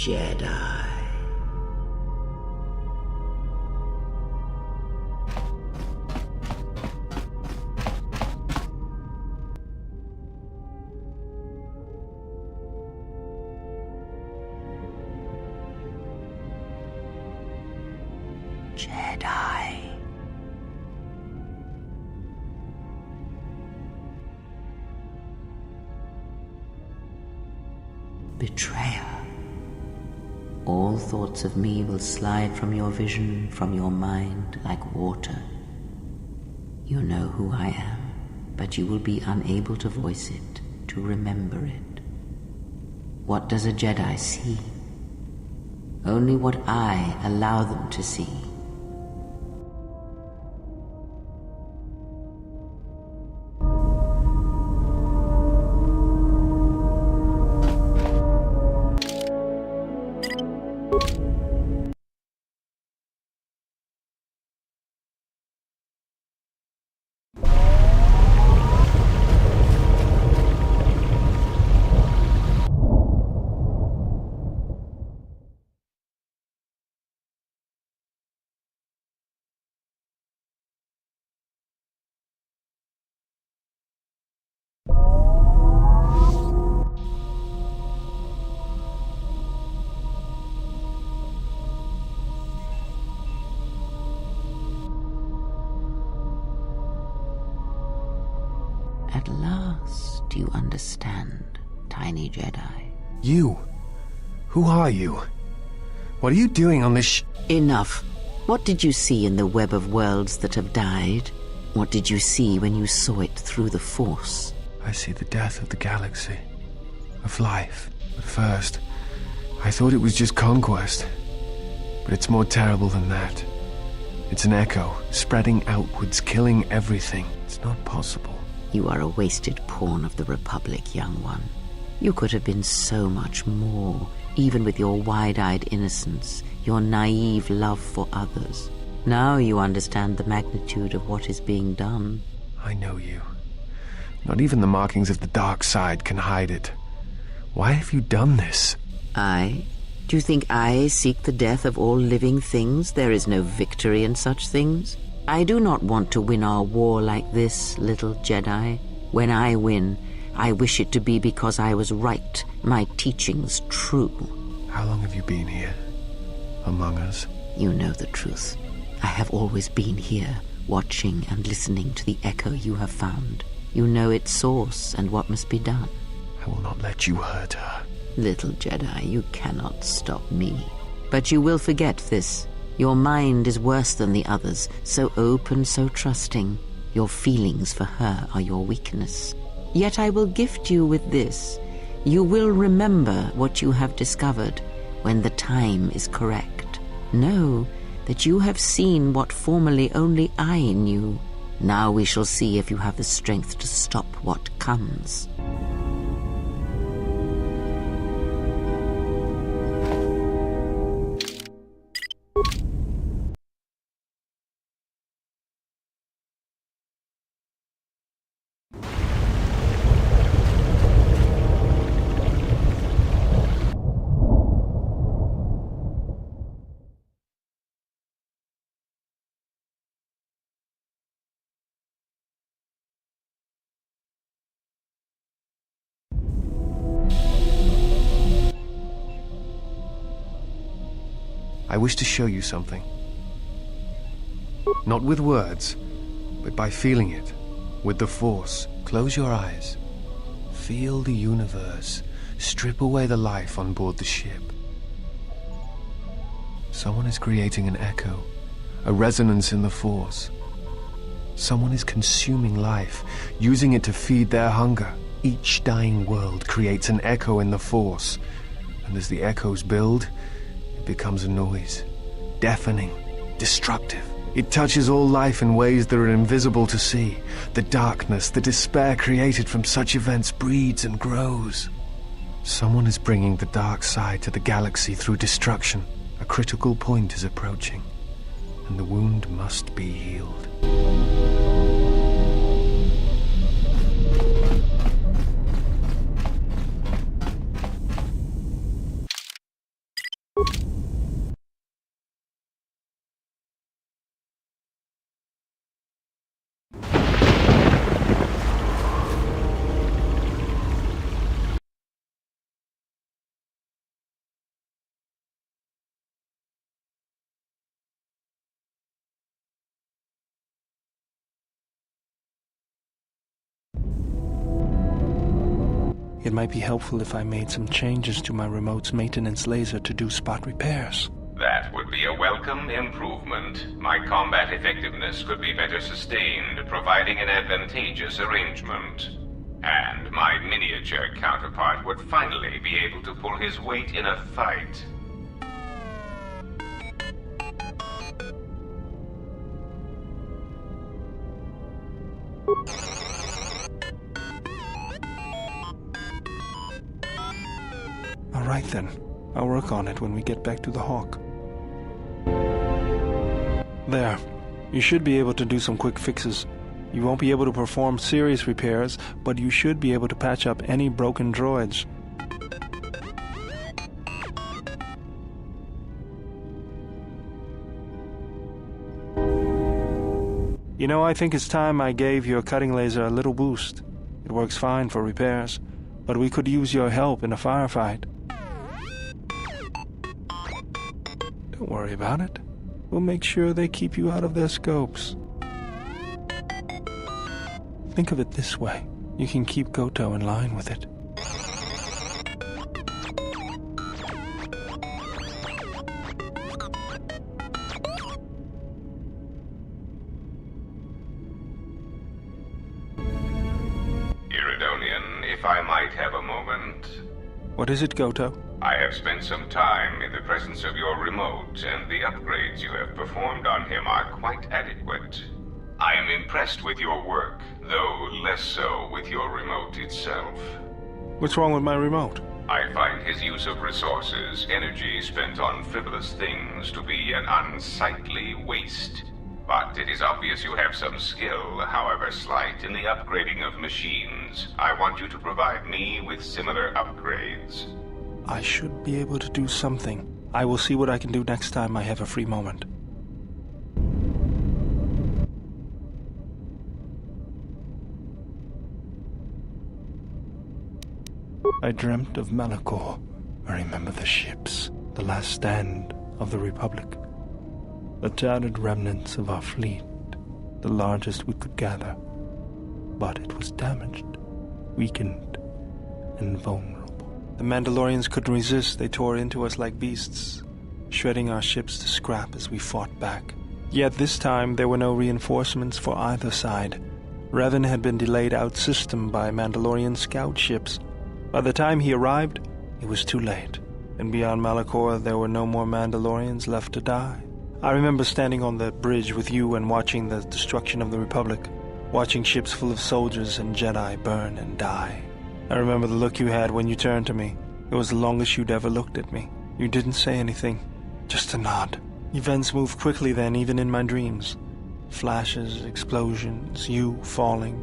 Jedi. Jedi. Betrayer. All thoughts of me will slide from your vision, from your mind, like water. You know who I am, but you will be unable to voice it, to remember it. What does a Jedi see? Only what I allow them to see. At last you understand, tiny Jedi. You? Who are you? What are you doing on this Enough. What did you see in the web of worlds that have died? What did you see when you saw it through the Force? I see the death of the galaxy. Of life. At first, I thought it was just conquest. But it's more terrible than that. It's an echo, spreading outwards, killing everything. It's not possible. You are a wasted pawn of the Republic, young one. You could have been so much more, even with your wide-eyed innocence, your naive love for others. Now you understand the magnitude of what is being done. I know you. Not even the markings of the dark side can hide it. Why have you done this? I? Do you think I seek the death of all living things? There is no victory in such things. I do not want to win our war like this, little Jedi. When I win, I wish it to be because I was right, my teachings true. How long have you been here? Among us? You know the truth. I have always been here, watching and listening to the echo you have found. You know its source and what must be done. I will not let you hurt her. Little Jedi, you cannot stop me. But you will forget this. Your mind is worse than the others, so open, so trusting. Your feelings for her are your weakness. Yet I will gift you with this. You will remember what you have discovered when the time is correct. Know that you have seen what formerly only I knew. Now we shall see if you have the strength to stop what comes. I wish to show you something. Not with words, but by feeling it, with the Force. Close your eyes. Feel the universe. Strip away the life on board the ship. Someone is creating an echo, a resonance in the Force. Someone is consuming life, using it to feed their hunger. Each dying world creates an echo in the Force, and as the echoes build, it becomes a noise, deafening, destructive. It touches all life in ways that are invisible to see. The darkness, the despair created from such events breeds and grows. Someone is bringing the dark side to the galaxy through destruction. A critical point is approaching, and the wound must be healed. It might be helpful if I made some changes to my remote's maintenance laser to do spot repairs. That would be a welcome improvement. My combat effectiveness could be better sustained, providing an advantageous arrangement. And my miniature counterpart would finally be able to pull his weight in a fight. All right then. I'll work on it when we get back to the Hawk. There. You should be able to do some quick fixes. You won't be able to perform serious repairs, but you should be able to patch up any broken droids. You know, I think it's time I gave your cutting laser a little boost. It works fine for repairs, but we could use your help in a firefight. Don't worry about it. We'll make sure they keep you out of their scopes. Think of it this way. You can keep KotOR in line with it. If I might have a moment. What is it, KotOR? I have spent some time in the presence of your remote, and the upgrades you have performed on him are quite adequate. I am impressed with your work, though less so with your remote itself. What's wrong with my remote? I find his use of resources, energy spent on frivolous things, to be an unsightly waste. But it is obvious you have some skill, however slight, in the upgrading of machines. I want you to provide me with similar upgrades. I should be able to do something. I will see what I can do next time I have a free moment. I dreamt of Malachor. I remember the ships, the last stand of the Republic. The tattered remnants of our fleet, the largest we could gather. but it was damaged, weakened, and vulnerable. The Mandalorians couldn't resist. They tore into us like beasts, shredding our ships to scrap as we fought back. Yet this time there were no reinforcements for either side. Revan had been delayed out-system by Mandalorian scout ships. By the time he arrived, it was too late, and beyond Malachor there were no more Mandalorians left to die. I remember standing on the bridge with you and watching the destruction of the Republic, watching ships full of soldiers and Jedi burn and die. I remember the look you had when you turned to me. It was the longest you'd ever looked at me. You didn't say anything, just a nod. Events moved quickly then, even in my dreams. Flashes, explosions, you falling.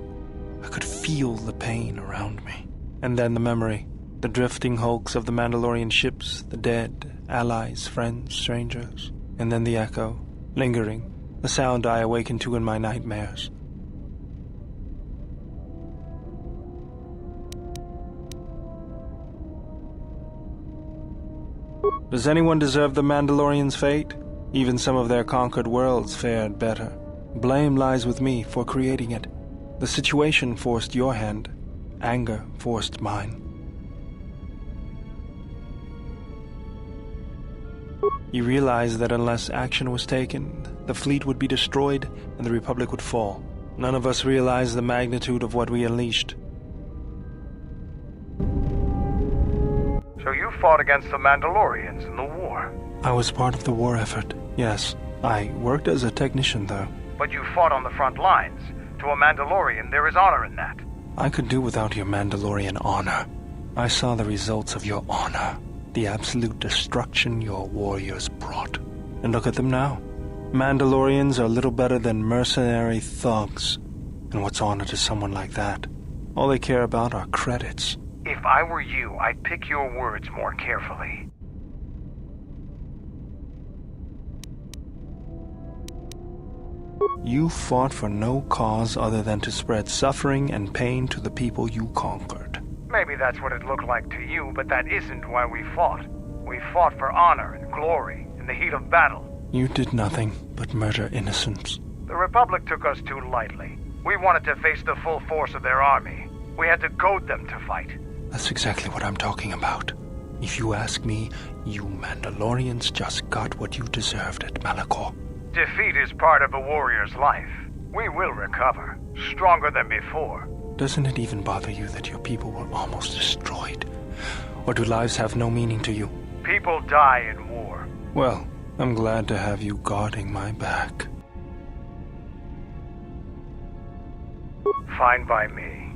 I could feel the pain around me. And then the memory. The drifting hulks of the Mandalorian ships, the dead, allies, friends, strangers. And then the echo, lingering, the sound I awakened to in my nightmares. Does anyone deserve the Mandalorians' fate? Even some of their conquered worlds fared better. Blame lies with me for creating it. The situation forced your hand. Anger forced mine. You realized that unless action was taken, the fleet would be destroyed and the Republic would fall. None of us realized the magnitude of what we unleashed. So you fought against the Mandalorians in the war? I was part of the war effort, yes. I worked as a technician, though. But you fought on the front lines. To a Mandalorian, there is honor in that. I could do without your Mandalorian honor. I saw the results of your honor. The absolute destruction your warriors brought. And look at them now. Mandalorians are little better than mercenary thugs. And what's honor to someone like that? All they care about are credits. If I were you, I'd pick your words more carefully. You fought for no cause other than to spread suffering and pain to the people you conquered. Maybe that's what it looked like to you, but that isn't why we fought. We fought for honor and glory in the heat of battle. You did nothing but murder innocents. The Republic took us too lightly. We wanted to face the full force of their army. We had to goad them to fight. That's exactly what I'm talking about. If you ask me, you Mandalorians just got what you deserved at Malachor. Defeat is part of a warrior's life. We will recover, stronger than before. Doesn't it even bother you that your people were almost destroyed? Or do lives have no meaning to you? People die in war. Well, I'm glad to have you guarding my back. Fine by me.